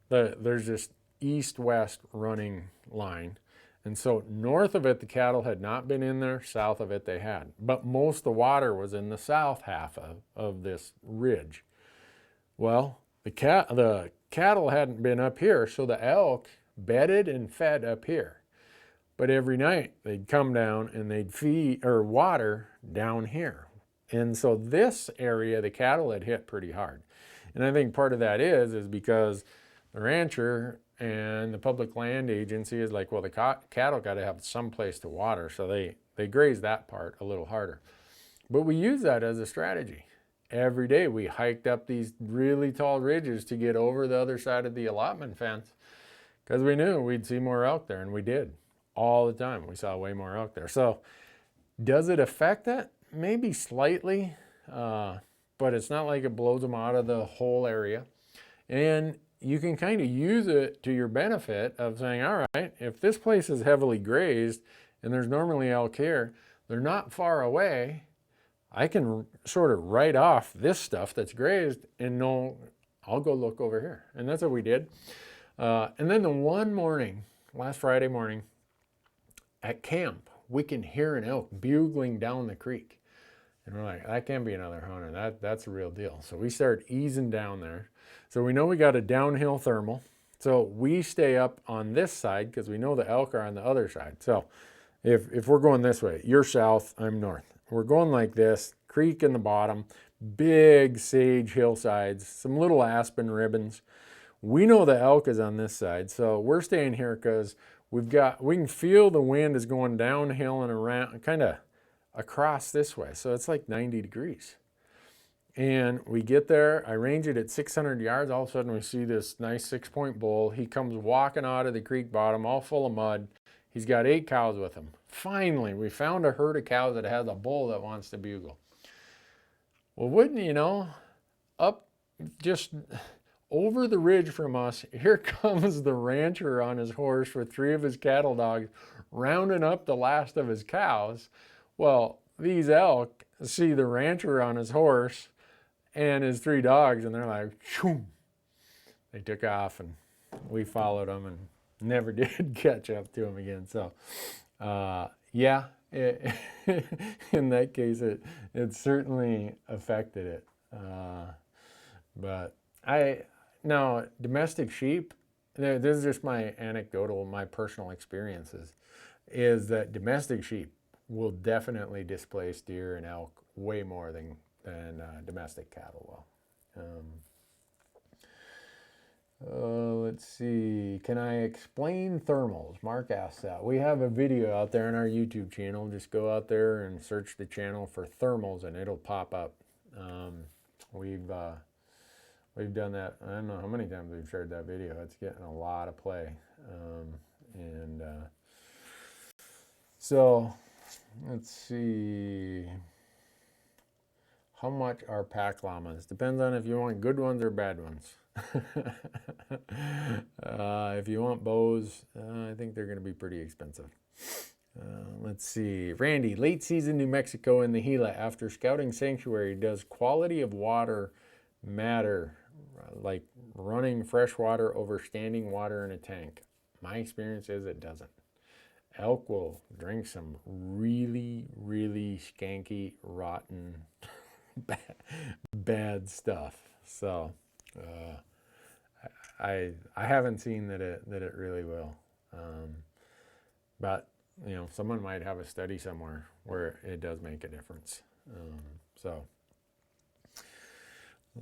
that there's this east-west running line, and so north of it the cattle had not been in there, south of it they had, but most of the water was in the south half of this ridge. Well, the cattle hadn't been up here, so the elk bedded and fed up here. But every night they'd come down and they'd feed or water down here. And so this area, the cattle had hit pretty hard. And I think part of that is because the rancher and the public land agency is like, well, the cattle got to have some place to water. So they graze that part a little harder. But we use that as a strategy. Every day we hiked up these really tall ridges to get over the other side of the allotment fence because we knew we'd see more elk there, and we did. All the time. We saw way more elk there. So does it affect it? Maybe slightly, but it's not like it blows them out of the whole area. And you can kind of use it to your benefit of saying, all right, if this place is heavily grazed and there's normally elk here, they're not far away, I can sort of write off this stuff that's grazed and know I'll go look over here. And that's what we did. And then the one morning, last Friday morning, at camp, we can hear an elk bugling down the creek. And we're like, that can't be another hunter. That's a real deal. So we start easing down there. So we know we got a downhill thermal. So we stay up on this side because we know the elk are on the other side. So if we're going this way, you're south, I'm north. We're going like this, creek in the bottom, big sage hillsides, some little aspen ribbons. We know the elk is on this side. So we're staying here because we can feel the wind is going downhill and around, kind of across this way. So it's like 90 degrees. And we get there, I range it at 600 yards. All of a sudden we see this nice 6-point bull. He comes walking out of the creek bottom, all full of mud. He's got 8 cows with him. Finally, we found a herd of cows that has a bull that wants to bugle. Well, wouldn't you know, up just over the ridge from us, here comes the rancher on his horse with 3 of his cattle dogs rounding up the last of his cows. Well, these elk see the rancher on his horse and his 3 dogs, and they're like, shoom. They took off, and we followed them and never did catch up to them again. So, yeah, in that case, it certainly affected it. But now domestic sheep, this is just my anecdotal, my personal experiences, is that domestic sheep will definitely displace deer and elk way more than domestic cattle will. Let's see. Can I explain thermals? Mark asked that. We have a video out there on our YouTube channel. Just go out there and search the channel for thermals, and it'll pop up. We've done that. I don't know how many times we've shared that video. It's getting a lot of play, so let's see. How much are pack llamas? Depends on if you want good ones or bad ones. If you want bows, I think they're going to be pretty expensive. Let's see. Randy, late season New Mexico in the Gila. After scouting sanctuary, does quality of water matter? Like running fresh water over standing water in a tank? My experience is it doesn't. Elk will drink some really, really skanky, rotten, bad stuff. So I haven't seen that it really will. But you know, someone might have a study somewhere where it does make a difference. So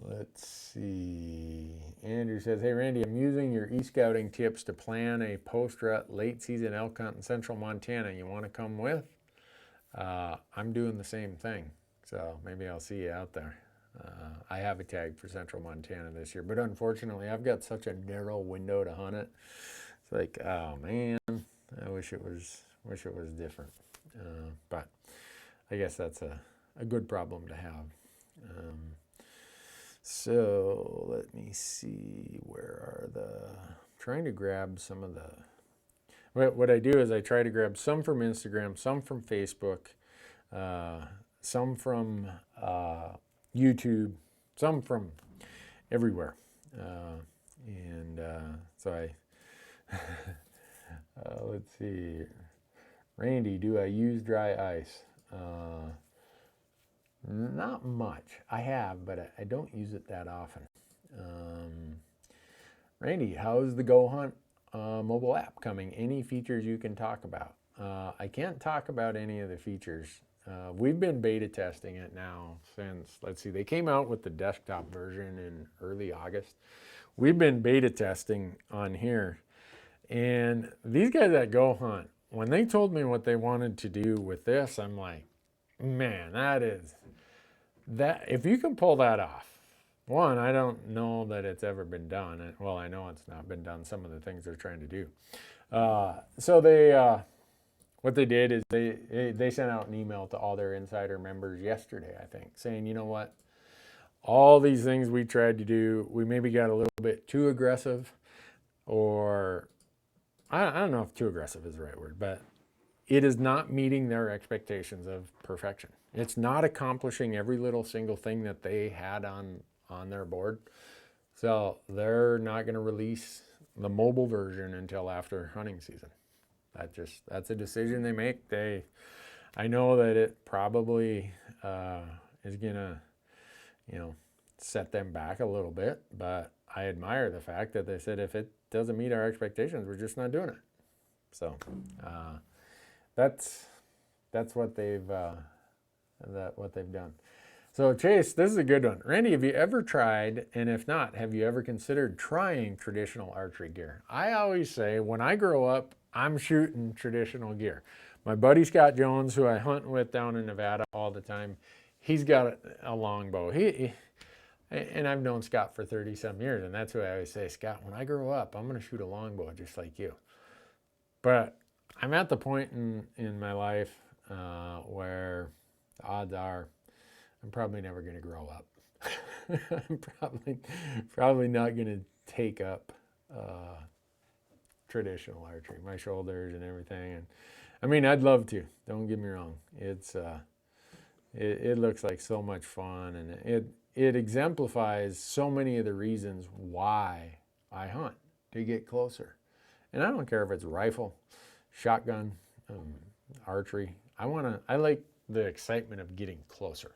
let's see. Andrew says, hey Randy, I'm using your e-scouting tips to plan a post-rut late season elk hunt in central Montana. You want to come with? I'm doing the same thing. So maybe I'll see you out there. I have a tag for central Montana this year, but unfortunately I've got such a narrow window to hunt it. It's like, oh man, I wish it was different. But I guess that's a good problem to have. So let me see, where are trying to grab some of what I do is I try to grab some from Instagram, some from Facebook, some from YouTube, some from everywhere. So I, let's see. Randy, do I use dry ice? Not much. I have, but I don't use it that often. Randy, how's the Gohunt mobile app coming? Any features you can talk about? I can't talk about any of the features. We've been beta testing it now since, let's see, they came out with the desktop version in early August. We've been beta testing on here. And these guys at Gohunt, when they told me what they wanted to do with this, I'm like, man, if you can pull that off. One, I don't know that it's ever been done. Well, I know it's not been done, some of the things they're trying to do. So what they did is they sent out an email to all their insider members yesterday, I think, saying, you know what, all these things we tried to do, we maybe got a little bit too aggressive, or I don't know if too aggressive is the right word, but it is not meeting their expectations of perfection. It's not accomplishing every little single thing that they had on their board. So they're not going to release the mobile version until after hunting season. That's a decision they make. I know that it probably is going to, set them back a little bit, but I admire the fact that they said, if it doesn't meet our expectations, we're just not doing it. So that's what they've done. So Chase, this is a good one. Randy, have you ever tried, and if not, have you ever considered trying traditional archery gear? I always say when I grow up, I'm shooting traditional gear. My buddy Scott Jones, who I hunt with down in Nevada all the time, he's got a longbow. And I've known Scott for 30 some years, and that's who I always say, Scott, when I grow up, I'm going to shoot a longbow just like you. But I'm at the point in my life where the odds are I'm probably never going to grow up. I'm probably not going to take up traditional archery, my shoulders and everything. And I mean, I'd love to. Don't get me wrong. It looks like so much fun, and it exemplifies so many of the reasons why I hunt. to get closer. And I don't care if it's rifle, shotgun, archery. I like the excitement of getting closer.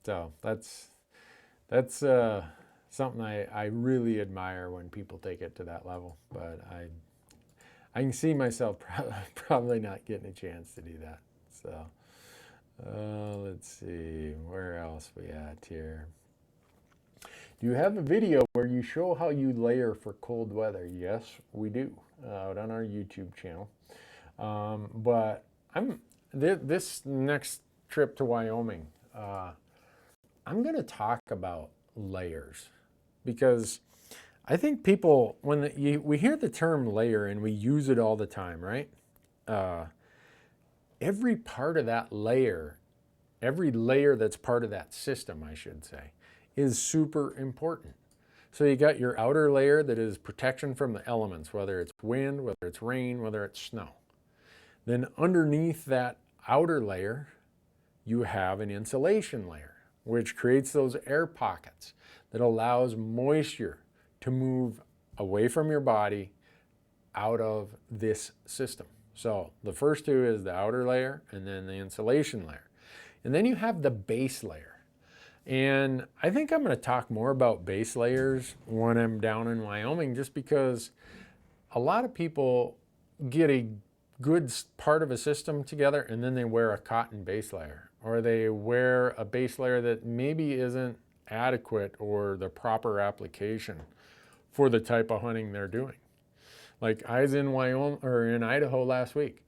So that's something I really admire when people take it to that level. But I can see myself probably not getting a chance to do that. So let's see, where else we at here? Do you have a video where you show how you layer for cold weather? Yes, we do, out on our YouTube channel. But this next trip to Wyoming, I'm going to talk about layers, because I think people, when we hear the term layer and we use it all the time, right? Every part of that layer, every layer that's part of that system, I should say, is super important. So you got your outer layer that is protection from the elements, whether it's wind, whether it's rain, whether it's snow. Then underneath that outer layer, you have an insulation layer, which creates those air pockets that allows moisture to move away from your body out of this system. So the first two is the outer layer and then the insulation layer. And then you have the base layer. And I think I'm going to talk more about base layers when I'm down in Wyoming, just because a lot of people get a good part of a system together and then they wear a cotton base layer, or they wear a base layer that maybe isn't adequate or the proper application for the type of hunting they're doing. Like I was in Wyoming or in Idaho last week.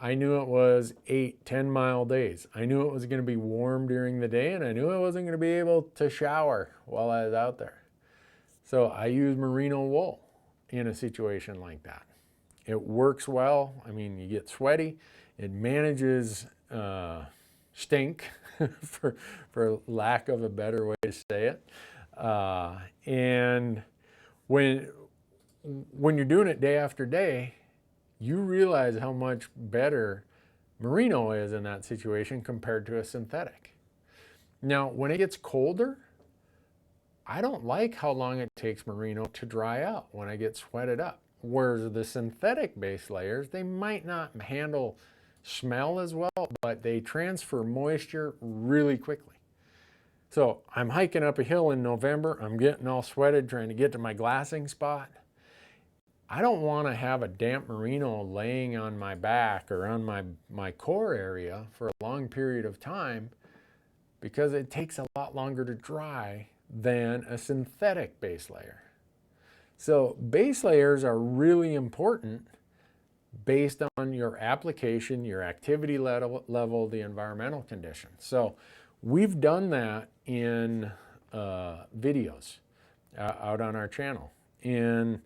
I knew it was 8-10 mile days. I knew it was going to be warm during the day, and I knew I wasn't going to be able to shower while I was out there. So I use merino wool in a situation like that. It works well. I mean, you get sweaty. It manages stink, for lack of a better way to say it. And when you're doing it day after day, you realize how much better merino is in that situation compared to a synthetic. Now, when it gets colder, I don't like how long it takes merino to dry out when I get sweated up. Whereas the synthetic base layers, they might not handle smell as well, but they transfer moisture really quickly. So I'm hiking up a hill in November. I'm getting all sweated trying to get to my glassing spot. I don't want to have a damp merino laying on my back or on my core area for a long period of time, because it takes a lot longer to dry than a synthetic base layer. So base layers are really important based on your application, your activity level, the environmental conditions. So we've done that in videos out on our channel. And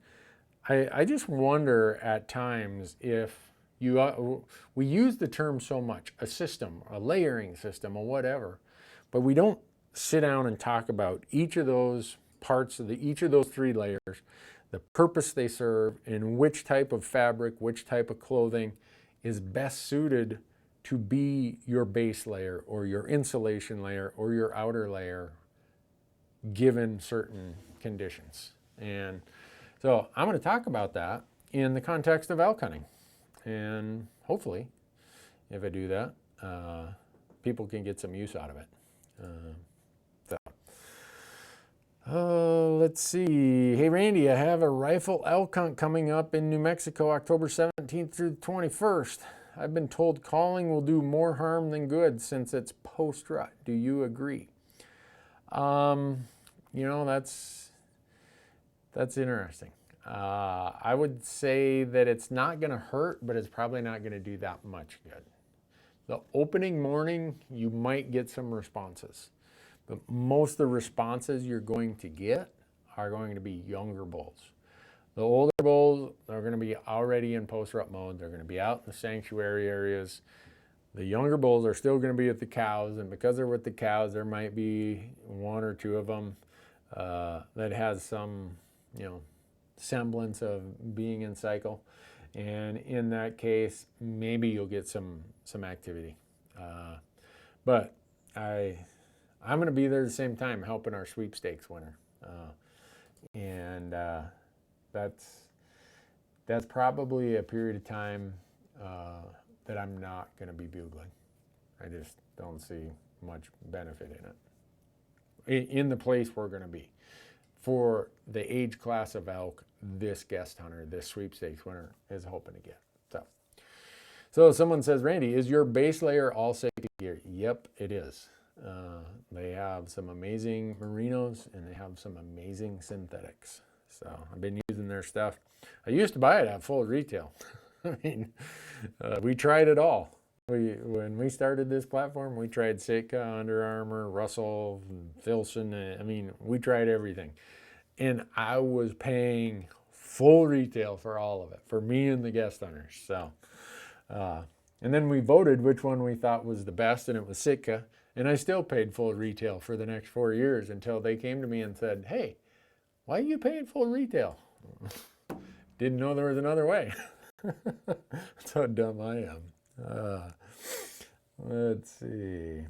I just wonder at times if we use the term so much, a system, a layering system, or whatever, but we don't sit down and talk about each of those parts of each of those three layers, the purpose they serve, and which type of fabric, which type of clothing is best suited to be your base layer or your insulation layer or your outer layer given certain conditions. And so I'm going to talk about that in the context of elk hunting. And hopefully, if I do that, people can get some use out of it. Let's see. Hey, Randy, I have a rifle elk hunt coming up in New Mexico, October 17th through the 21st. I've been told calling will do more harm than good since it's post-rut. Do you agree? That's interesting. I would say that it's not going to hurt, but it's probably not going to do that much good. The opening morning, you might get some responses, but most of the responses you're going to get are going to be younger bulls. The older bulls are going to be already in post-rut mode. They're going to be out in the sanctuary areas. The younger bulls are still going to be with the cows, and because they're with the cows, there might be one or two of them that has some, semblance of being in cycle. And in that case, maybe you'll get some activity. But I'm going to be there at the same time helping our sweepstakes winner. And that's probably a period of time that I'm not going to be bugling. I just don't see much benefit in it. In the place we're going to be. For the age class of elk, this guest hunter, this sweepstakes winner is hoping to get. So someone says, Randy, is your base layer all safety gear? Yep, it is. They have some amazing merinos and they have some amazing synthetics. So I've been using their stuff. I used to buy it at full retail. I mean, we tried it all. When we started this platform, we tried Sitka, Under Armour, Russell, Filson. I mean, we tried everything. And I was paying full retail for all of it, for me and the guest hunters. So, and then we voted which one we thought was the best, and it was Sitka. And I still paid full retail for the next 4 years until they came to me and said, hey, why are you paying full retail? Didn't know there was another way. That's how dumb I am. Let's see.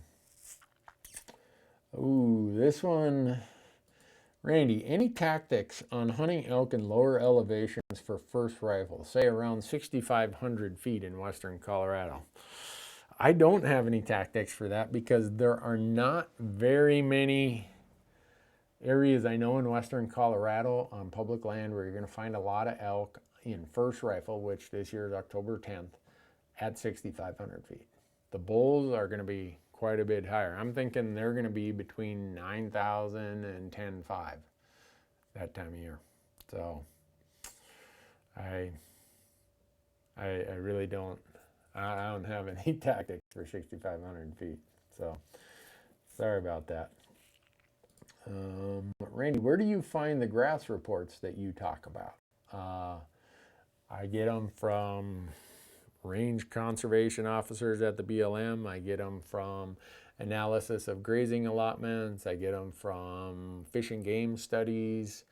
Ooh, this one. Randy, any tactics on hunting elk in lower elevations for first rifle, say around 6,500 feet in western Colorado? I don't have any tactics for that because there are not very many areas I know in western Colorado on public land where you're going to find a lot of elk in first rifle, which this year is October 10th, at 6,500 feet. The bulls are going to be quite a bit higher. I'm thinking they're going to be between 9,000 and 10,500 that time of year. So I really don't. I don't have any tactics for 6,500 feet. So sorry about that. Randy, where do you find the grass reports that you talk about? I get them from range conservation officers at the BLM. I get them from analysis of grazing allotments. I get them from fish and game studies,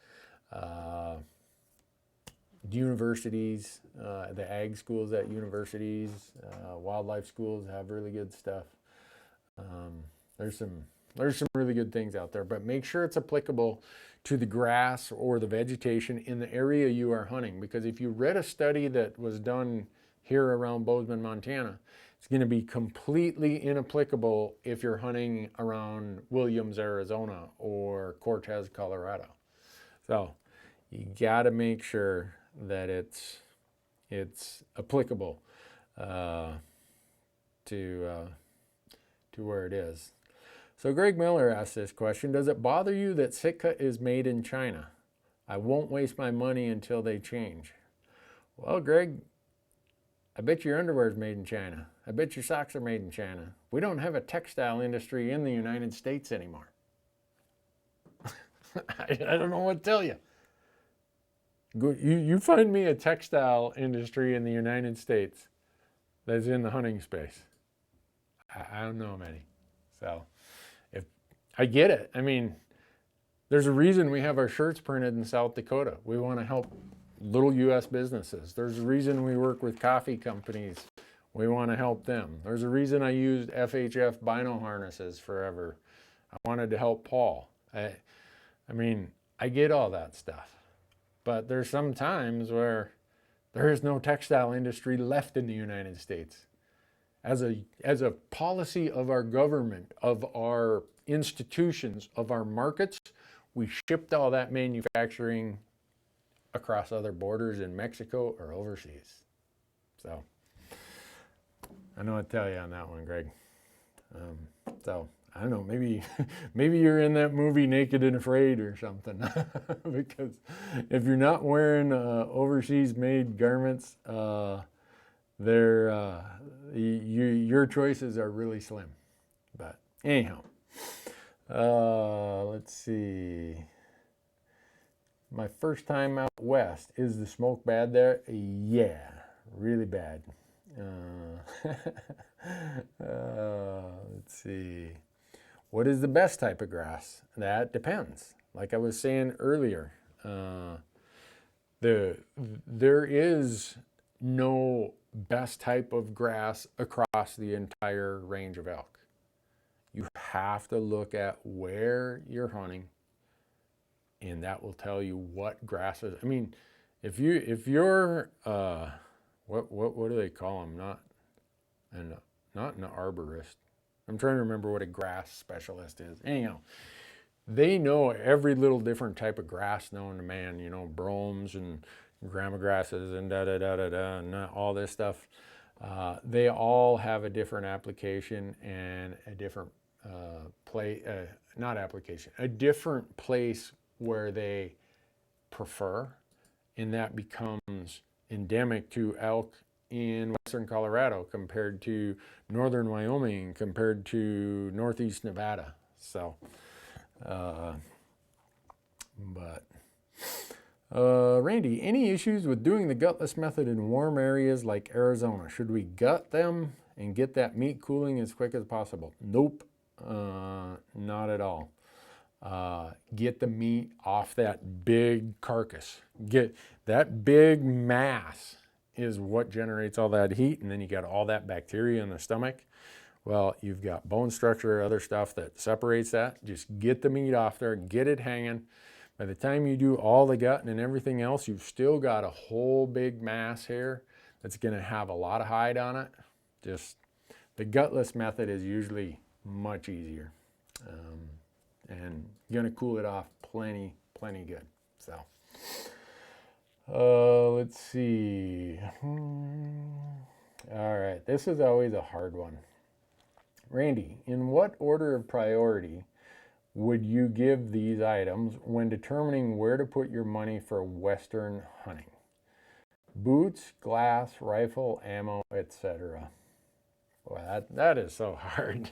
universities, the ag schools at universities, wildlife schools have really good stuff. There's some really good things out there, but make sure it's applicable to the grass or the vegetation in the area you are hunting. Because if you read a study that was done here around Bozeman, Montana, it's going to be completely inapplicable if you're hunting around Williams, Arizona or Cortez, Colorado. So you got to make sure that it's applicable to where it is. So Greg Miller asked this question, does it bother you that Sitka is made in China? I won't waste my money until they change. Well, Greg, I bet your underwear is made in China. I bet your socks are made in China. We don't have a textile industry in the United States anymore. I don't know what to tell you. You find me a textile industry in the United States that's in the hunting space. I don't know many. So if I get it. I mean, there's a reason we have our shirts printed in South Dakota. We want to help little U.S. businesses. There's a reason we work with coffee companies. We want to help them. There's a reason I used FHF bino harnesses forever. I wanted to help Paul. I mean, I get all that stuff. But there's some times where there is no textile industry left in the United States. As a policy of our government, of our institutions, of our markets, we shipped all that manufacturing across other borders in Mexico or overseas. So I know what to tell you on that one, Greg. So I don't know, maybe you're in that movie Naked and Afraid or something. Because if you're not wearing overseas made garments, your choices are really slim. But anyhow, let's see. My first time out west, is the smoke bad there? Yeah, really bad. Let's see. What is the best type of grass? That depends. Like I was saying earlier, there is no best type of grass across the entire range of elk. You have to look at where you're hunting, and that will tell you what grasses. I mean, if you're what do they call them? Not an arborist. I'm trying to remember what a grass specialist is. Anyhow, they know every little different type of grass known to man. You know, bromes and grama grasses and and all this stuff. They all have a different application and a different a different place where they prefer, and that becomes endemic to elk in western Colorado compared to northern Wyoming, compared to northeast Nevada. So, Randy, any issues with doing the gutless method in warm areas like Arizona? Should we gut them and get that meat cooling as quick as possible? Nope, not at all. Get the meat off that big carcass. Get that big mass is what generates all that heat, and then you got all that bacteria in the stomach. Well, you've got bone structure, other stuff that separates that. Just get the meat off there, get it hanging. By the time you do all the gut and everything else, you've still got a whole big mass here that's going to have a lot of hide on it. Just the gutless method is usually much easier, and you're going to cool it off plenty good. So, let's see. All right, this is always a hard one. Randy, in what order of priority would you give these items when determining where to put your money for Western hunting? Boots, glass, rifle, ammo, etc. Well, that is so hard.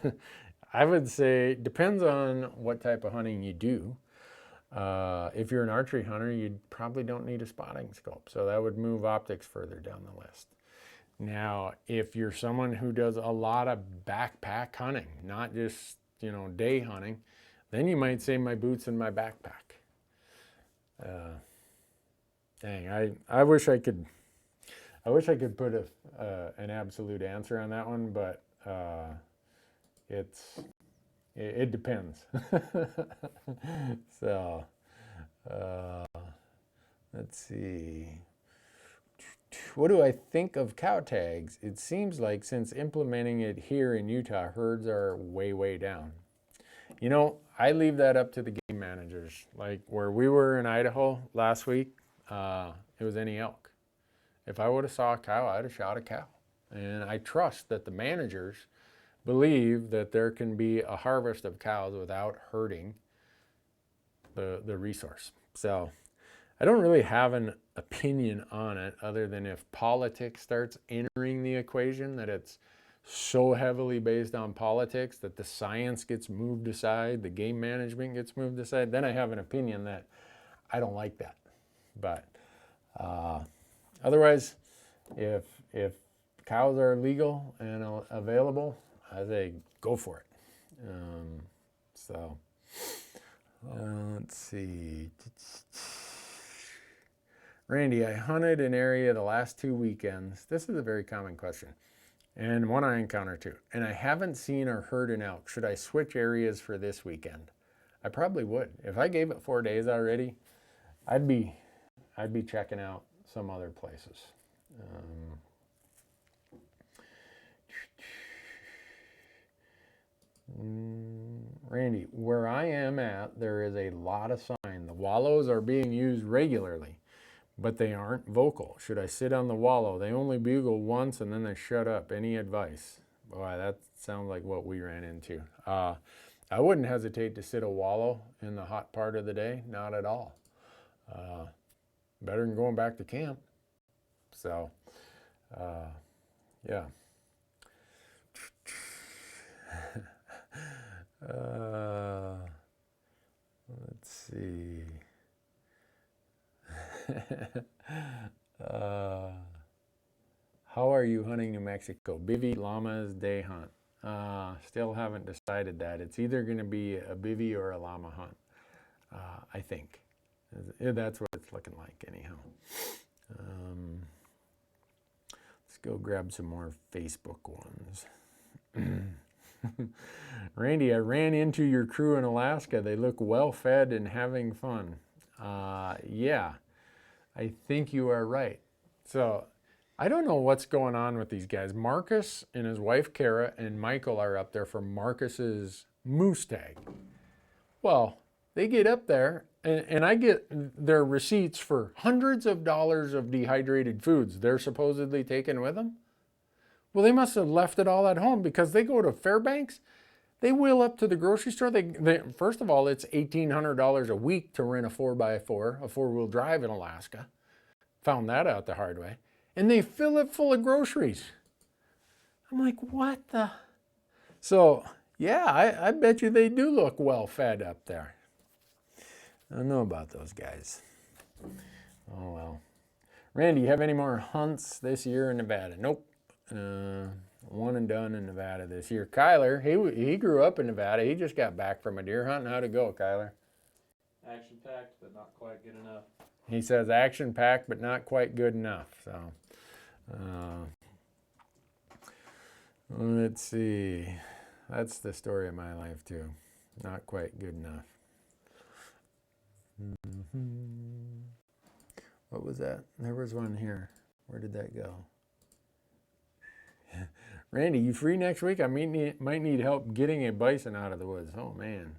I would say depends on what type of hunting you do. If you're an archery hunter, you probably don't need a spotting scope, so that would move optics further down the list. Now, if you're someone who does a lot of backpack hunting, not just, day hunting, then you might say my boots and my backpack. Dang, I wish I could put an absolute answer on that one, but it depends. So, let's see. What do I think of cow tags? It seems like since implementing it here in Utah, herds are way down. I leave that up to the game managers. Like where we were in Idaho last week, it was any elk. If I would have saw a cow, I'd have shot a cow. And I trust that the managers believe that there can be a harvest of cows without hurting the resource. So I don't really have an opinion on it other than if politics starts entering the equation, that it's so heavily based on politics that the science gets moved aside, the game management gets moved aside, then I have an opinion that I don't like that. But otherwise, if cows are legal and available, I say go for it. Let's see. Randy, I hunted an area the last 2 weekends. This is a very common question, and one I encounter too. And I haven't seen or heard an elk. Should I switch areas for this weekend? I probably would. If I gave it 4 days already, I'd be checking out some other places. Randy, where I am at, there is a lot of sign. The wallows are being used regularly, but they aren't vocal. Should I sit on the wallow? They only bugle once and then they shut up. Any advice? Boy, that sounds like what we ran into. I wouldn't hesitate to sit a wallow in the hot part of the day. Not at all. Better than going back to camp. So, yeah. Let's see. How are you hunting New Mexico? Bivvy, llamas, day hunt? Still haven't decided that. It's either going to be a bivvy or a llama hunt, I think. That's what it's looking like anyhow. Let's go grab some more Facebook ones. Randy, I ran into your crew in Alaska. They look well fed and having fun. Yeah, I think you are right. So I don't know what's going on with these guys. Marcus and his wife Kara and Michael are up there for Marcus's moose tag. Well, they get up there and I get their receipts for hundreds of dollars of dehydrated foods they're supposedly taking with them. Well, they must have left it all at home because they go to Fairbanks. They wheel up to the grocery store. First of all, it's $1,800 a week to rent a 4x4, a four-wheel drive in Alaska. Found that out the hard way. And they fill it full of groceries. I'm like, what the? So, yeah, I bet you they do look well fed up there. I don't know about those guys. Oh, well. Randy, you have any more hunts this year in Nevada? Nope. One and done in Nevada this year. Kyler, he grew up in Nevada. He just got back from a deer hunt. How'd it go, Kyler? Action-packed, but not quite good enough. He says action-packed, but not quite good enough. So, let's see. That's the story of my life, too. Not quite good enough. What was that? There was one here. Where did that go? Randy, you free next week? I might need help getting a bison out of the woods. Oh, man.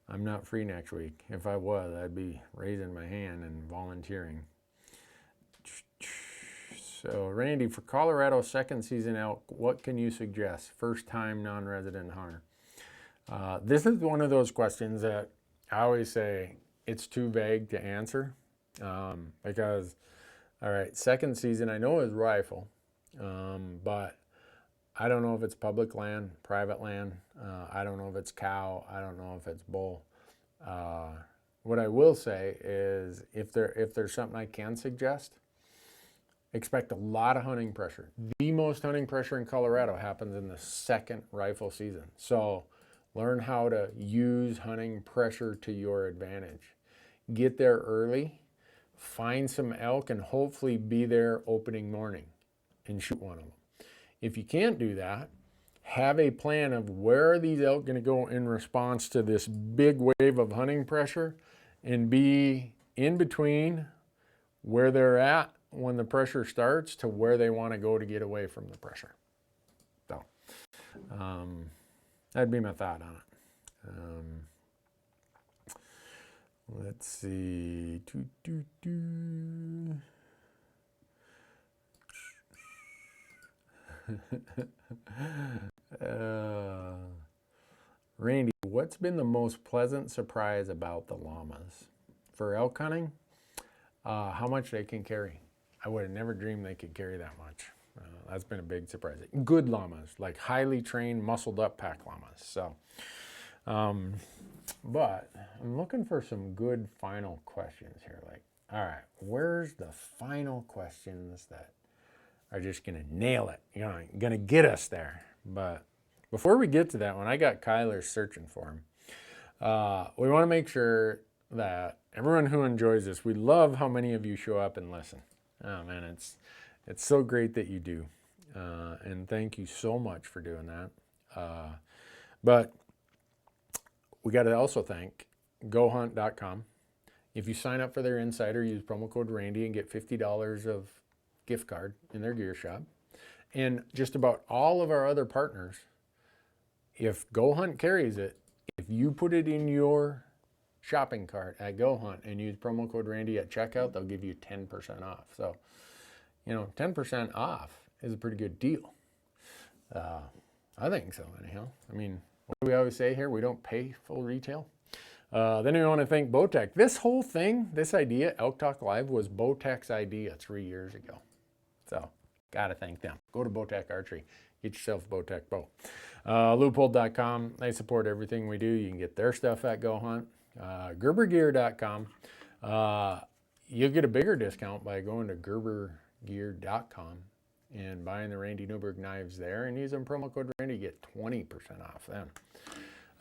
I'm not free next week. If I was, I'd be raising my hand and volunteering. So, Randy, for Colorado second season elk, what can you suggest? First time non-resident hunter. This is one of those questions that I always say it's too vague to answer. Because, all right, second season, I know is rifle, but I don't know if it's public land, private land. I don't know if it's cow. I don't know if it's bull. What I will say is if there's something I can suggest, expect a lot of hunting pressure. The most hunting pressure in Colorado happens in the second rifle season. So learn how to use hunting pressure to your advantage. Get there early, find some elk, and hopefully be there opening morning and shoot one of them. If you can't do that, have a plan of where are these elk going to go in response to this big wave of hunting pressure and be in between where they're at when the pressure starts to where they want to go to get away from the pressure. So that'd be my thought on it. Let's see. Randy, what's been the most pleasant surprise about the llamas? For elk hunting, how much they can carry. I would have never dreamed they could carry that much. That's been a big surprise. Good llamas, like highly trained, muscled up pack llamas. So, but I'm looking for some good final questions here. Like, all right, where's the final questions that are just going to nail it, going to get us there? But before we get to that one, I got Kyler searching for him. We want to make sure that everyone who enjoys this, we love how many of you show up and listen. Oh man, it's so great that you do. And thank you so much for doing that. But we got to also thank Gohunt.com. If you sign up for their insider, use promo code Randy and get $50 of gift card in their gear shop. And just about all of our other partners, if Gohunt carries it, if you put it in your shopping cart at Gohunt and use promo code Randy at checkout, they'll give you 10% off. So, 10% off is a pretty good deal. I think so, anyhow. I mean, what do we always say here? We don't pay full retail. Then we want to thank Bowtech. This whole thing, this idea, Elk Talk Live, was Bowtech's idea 3 years ago. So, got to thank them. Go to Bowtech Archery. Get yourself a Bowtech bow. Loophole.com. They support everything we do. You can get their stuff at Gohunt. Gerbergear.com. You'll get a bigger discount by going to gerbergear.com and buying the Randy Newberg knives there and using promo code Randy, you get 20% off them.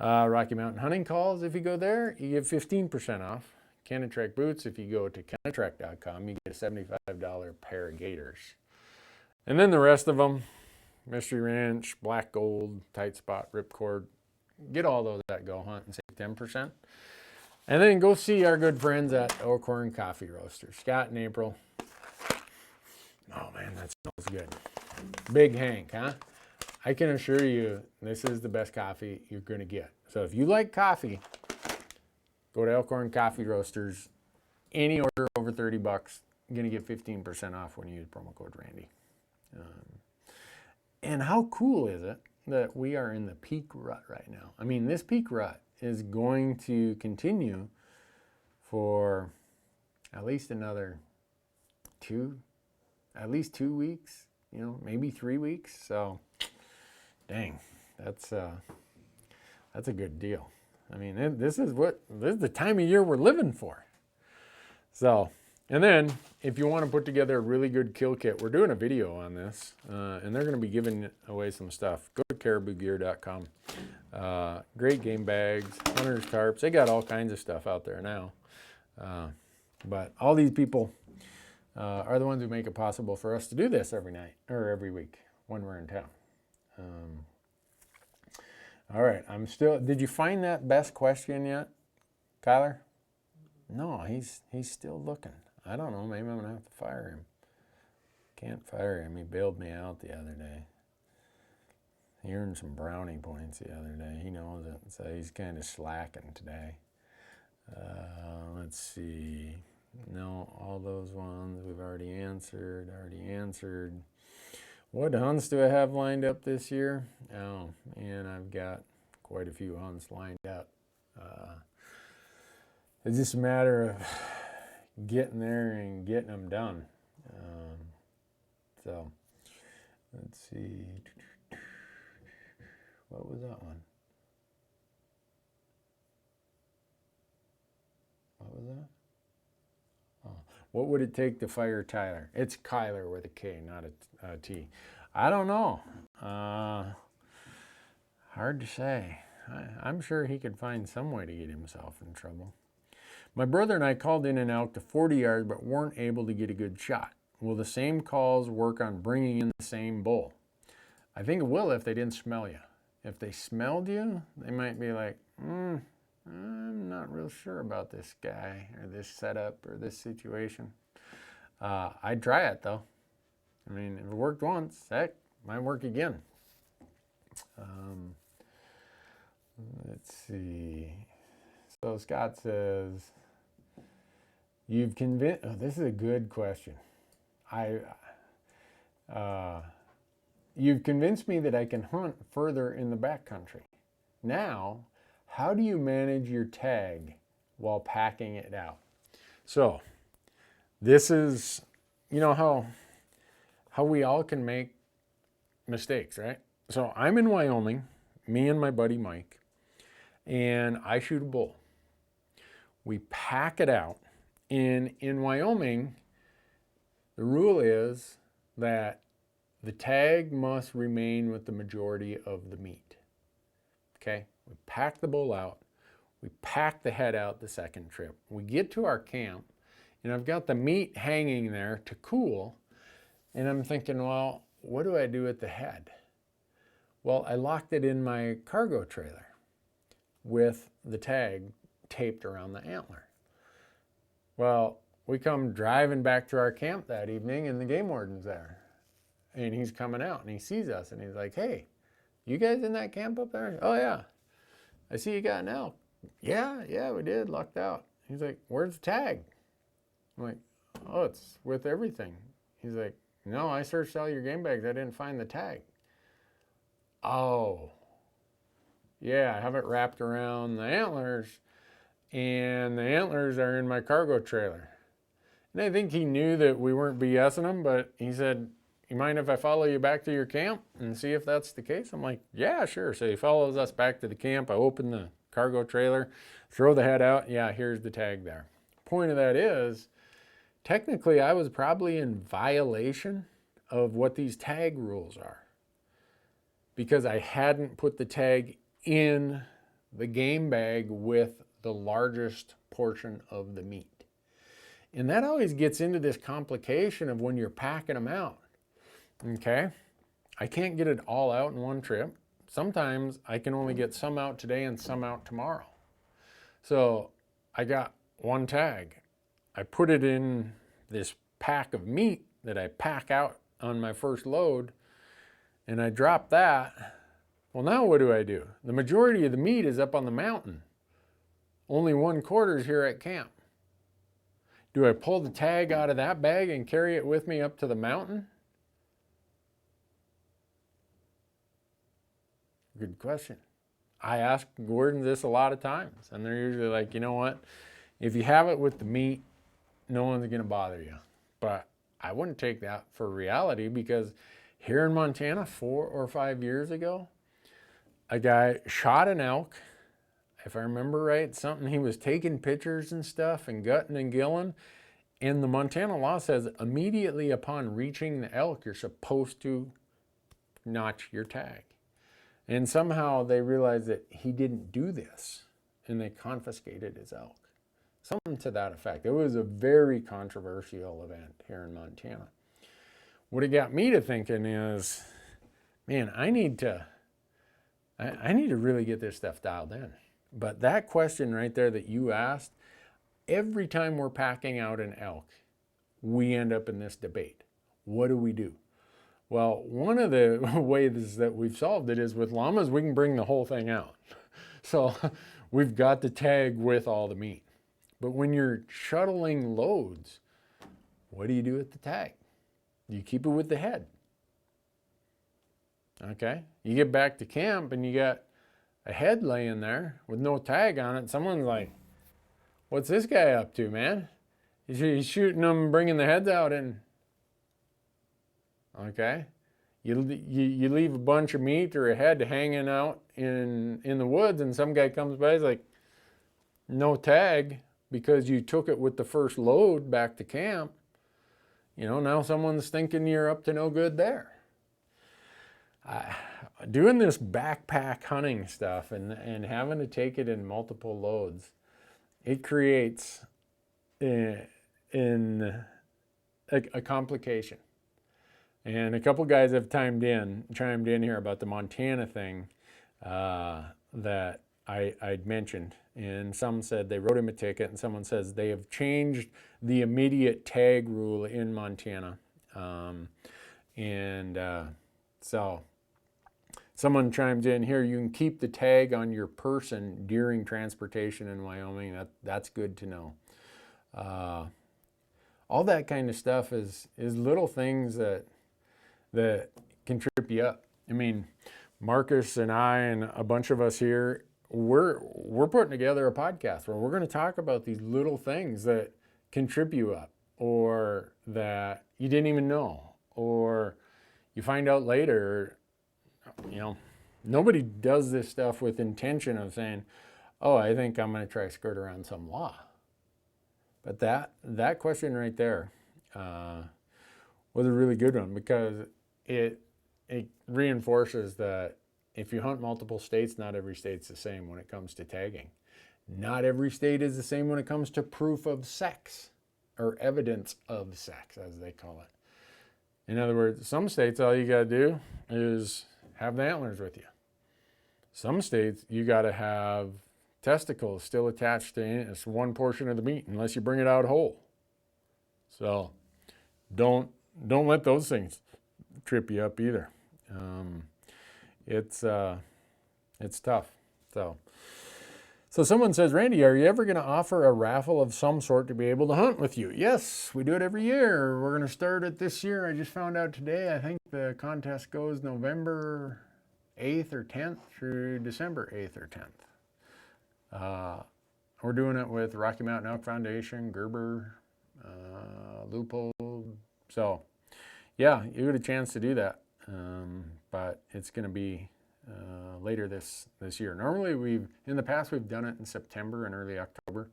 Rocky Mountain Hunting Calls, if you go there, you get 15% off. Canatrek Boots, if you go to canatrek.com, you get a $75 pair of gaiters. And then the rest of them, Mystery Ranch, Black Gold, Tight Spot, Ripcord, get all those at Gohunt and save 10%. And then go see our good friends at Elkhorn Coffee Roasters, Scott and April. Oh man, that smells good. Big Hank, huh? I can assure you this is the best coffee you're going to get. So if you like coffee, go to Elkhorn Coffee Roasters. Any order over 30 bucks, you're going to get 15% off when you use promo code Randy. And how cool is it that we are in the peak rut right now? I mean, this peak rut is going to continue for at least another at least 2 weeks, maybe 3 weeks. So, dang, that's a good deal. I mean, this is the time of year we're living for. So, and then if you want to put together a really good kill kit, we're doing a video on this, and they're going to be giving away some stuff. Go to caribougear.com. Great game bags, hunters, tarps. They got all kinds of stuff out there now. But all these people are the ones who make it possible for us to do this every night or every week when we're in town. All right, did you find that best question yet, Kyler? No, he's still looking. I don't know, maybe I'm gonna have to fire him. Can't fire him, he bailed me out the other day. He earned some brownie points the other day, he knows it, so he's kind of slacking today. Let's see, no, all those ones we've already answered. What hunts do I have lined up this year? Oh, man, I've got quite a few hunts lined up. It's just a matter of getting there and getting them done. So, let's see. What was that one? What was that? Oh, what would it take to fire Tyler? It's Kyler with a K, not a T. I don't know. Hard to say. I'm sure he could find some way to get himself in trouble. My brother and I called in an elk to 40 yards but weren't able to get a good shot. Will the same calls work on bringing in the same bull? I think it will if they didn't smell you. If they smelled you, they might be like, I'm not real sure about this guy or this setup or this situation. I'd try it though. I mean, if it worked once, heck, might work again. Let's see. So Scott says, you've convinced, this is a good question. You've convinced me that I can hunt further in the backcountry. Now, how do you manage your tag while packing it out? So, this is, how we all can make mistakes, right? So I'm in Wyoming, me and my buddy Mike, and I shoot a bull. We pack it out. In Wyoming, the rule is that the tag must remain with the majority of the meat. Okay, we pack the bull out. We pack the head out the second trip. We get to our camp, and I've got the meat hanging there to cool, and I'm thinking, well, what do I do with the head? Well, I locked it in my cargo trailer with the tag taped around the antler. Well, we come driving back to our camp that evening, and the game warden's there. And he's coming out, and he sees us, and he's like, hey, you guys in that camp up there? Oh, yeah. I see you got an elk. Yeah, we did, lucked out. He's like, where's the tag? I'm like, oh, it's with everything. He's like, no, I searched all your game bags. I didn't find the tag. Oh, yeah, I have it wrapped around the antlers, and the antlers are in my cargo trailer. And I think he knew that we weren't BSing him, but he said, you mind if I follow you back to your camp and see if that's the case? I'm like, yeah, sure. So he follows us back to the camp. I open the cargo trailer, throw the head out. Yeah, here's the tag there. Point of that is, technically I was probably in violation of what these tag rules are because I hadn't put the tag in the game bag with the largest portion of the meat. And that always gets into this complication of when you're packing them out. Okay, I can't get it all out in one trip. Sometimes I can only get some out today and some out tomorrow. So I got one tag. I put it in this pack of meat that I pack out on my first load, and I drop that. Well, now what do? The majority of the meat is up on the mountain. Only 1/4 is here at camp. Do I pull the tag out of that bag and carry it with me up to the mountain? Good question. I ask wardens this a lot of times, and they're usually like, you know what? If you have it with the meat, no one's going to bother you. But I wouldn't take that for reality, because here in Montana 4 or 5 years ago, a guy shot an elk. If I remember right, something, he was taking pictures and stuff and gutting and gilling. And the Montana law says immediately upon reaching the elk, you're supposed to notch your tag. And somehow they realized that he didn't do this, and they confiscated his elk. Something to that effect. It was a very controversial event here in Montana. What it got me to thinking is, man, I need to really get this stuff dialed in. But that question right there that you asked, every time we're packing out an elk, we end up in this debate. What do we do? Well, one of the ways that we've solved it is with llamas, we can bring the whole thing out. So we've got the tag with all the meat. But when you're shuttling loads, what do you do with the tag? You keep it with the head. Okay? You get back to camp and you got a head laying there with no tag on it. Someone's like, what's this guy up to, man? He's shooting them, bringing the heads out, and okay, you leave a bunch of meat or a head hanging out in the woods, and some guy comes by, he's like, no tag, because you took it with the first load back to camp. You know, now someone's thinking you're up to no good there. Doing this backpack hunting stuff and having to take it in multiple loads, it creates a complication. And a couple guys have chimed in here about the Montana thing that I'd mentioned. And some said they wrote him a ticket, and someone says they have changed the immediate tag rule in Montana. So someone chimes in here, you can keep the tag on your person during transportation in Wyoming. That's good to know. All that kind of stuff is little things that can trip you up. I mean, Marcus and I and a bunch of us here, we're putting together a podcast where we're going to talk about these little things that can trip you up, or that you didn't even know, or you find out later. You know, nobody does this stuff with intention of saying, oh, I think I'm going to try to skirt around some law. But that question right there was a really good one, because it reinforces that if you hunt multiple states, not every state's the same when it comes to tagging. Not every state is the same when it comes to proof of sex, or evidence of sex, as they call it. In other words, some states, all you got to do is have the antlers with you. Some states, you got to have testicles still attached to one portion of the meat, unless you bring it out whole. So don't let those things trip you up either. It's tough. So someone says, Randy, are you ever going to offer a raffle of some sort to be able to hunt with you? Yes, we do it every year. We're going to start it this year. I just found out today. I think the contest goes November 8th or 10th through December 8th or 10th. We're doing it with Rocky Mountain Elk Foundation, Gerber, Loophole. So, yeah, you get a chance to do that. But it's going to be later this year. Normally, in the past we've done it in September and early October,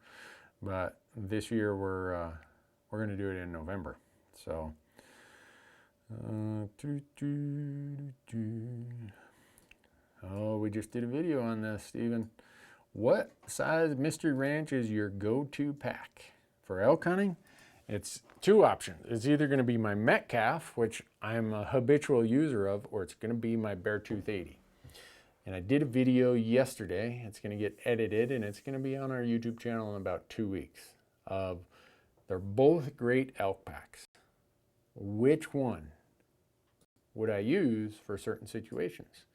but this year we're going to do it in November. So, we just did a video on this, Stephen. What size Mystery Ranch is your go-to pack for elk hunting? It's two options. It's either going to be my Metcalf, which I'm a habitual user of, or it's going to be my Beartooth 80. And I did a video yesterday. It's going to get edited and it's going to be on our YouTube channel in about 2 weeks. They're both great elk packs. Which one would I use for certain situations?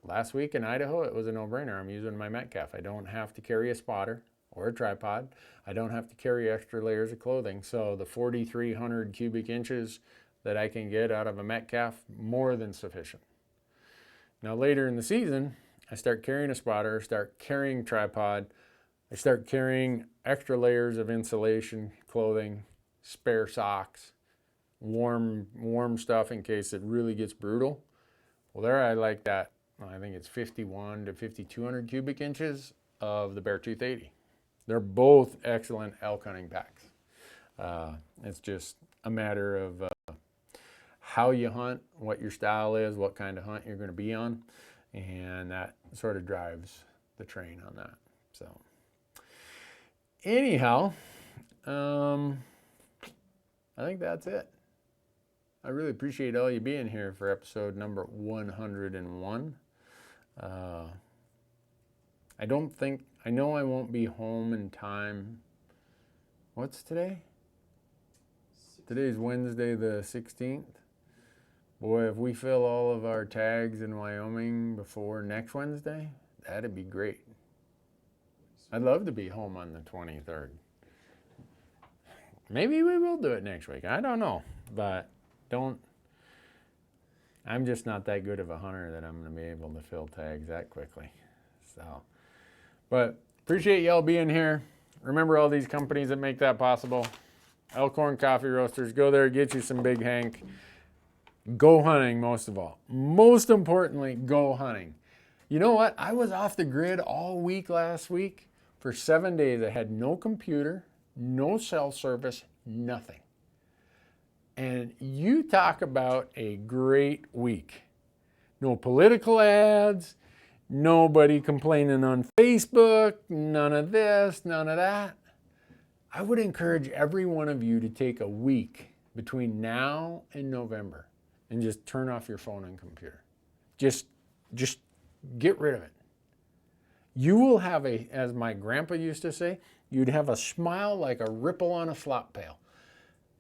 Last week in Idaho, it was a no-brainer. I'm using my Metcalf. I don't have to carry a spotter or a tripod. I don't have to carry extra layers of clothing. So the 4,300 cubic inches that I can get out of a Metcalf, more than sufficient. Now later in the season, I start carrying a spotter, start carrying tripod, I start carrying extra layers of insulation, clothing, spare socks, warm stuff in case it really gets brutal. Well, there I like that. I think it's 51 to 5,200 cubic inches of the Beartooth 80. They're both excellent elk hunting packs. It's just a matter of how you hunt, what your style is, what kind of hunt you're going to be on, and that sort of drives the train on that. So anyhow, I think that's it. I really appreciate all you being here for episode number 101. I know I won't be home in time. What's today? Today's Wednesday the 16th. Boy, if we fill all of our tags in Wyoming before next Wednesday, that'd be great. I'd love to be home on the 23rd. Maybe we will do it next week. I don't know, but I'm just not that good of a hunter that I'm going to be able to fill tags that quickly. So, but appreciate y'all being here. Remember all these companies that make that possible. Elkhorn Coffee Roasters. Go there, get you some Big Hank. Go hunting, most of all. Most importantly, go hunting. You know what? I was off the grid all week last week. For 7 days, I had no computer, no cell service, nothing. And you talk about a great week. No political ads, nobody complaining on Facebook, none of this, none of that. I would encourage every one of you to take a week between now and November and just turn off your phone and computer. Just get rid of it. You will have as my grandpa used to say, you'd have a smile like a ripple on a slop pail.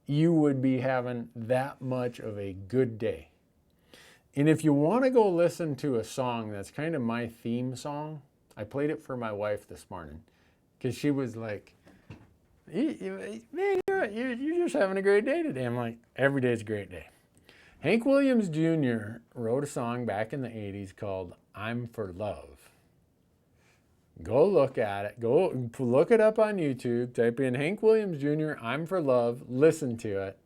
You would be having that much of a good day. And if you want to go listen to a song that's kind of my theme song, I played it for my wife this morning because she was like, man, you're just having a great day today. I'm like, every day's a great day. Hank Williams Jr. wrote a song back in the 80s called I'm for Love. Go look at it. Go look it up on YouTube. Type in Hank Williams Jr. I'm for Love. Listen to it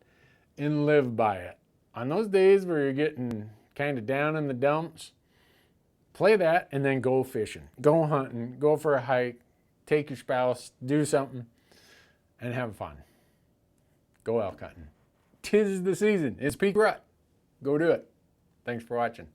and live by it. On those days where you're getting kind of down in the dumps, play that and then go fishing. Go hunting. Go for a hike. Take your spouse. Do something and have fun. Go elk hunting. 'Tis the season. It's peak rut. Go do it. Thanks for watching.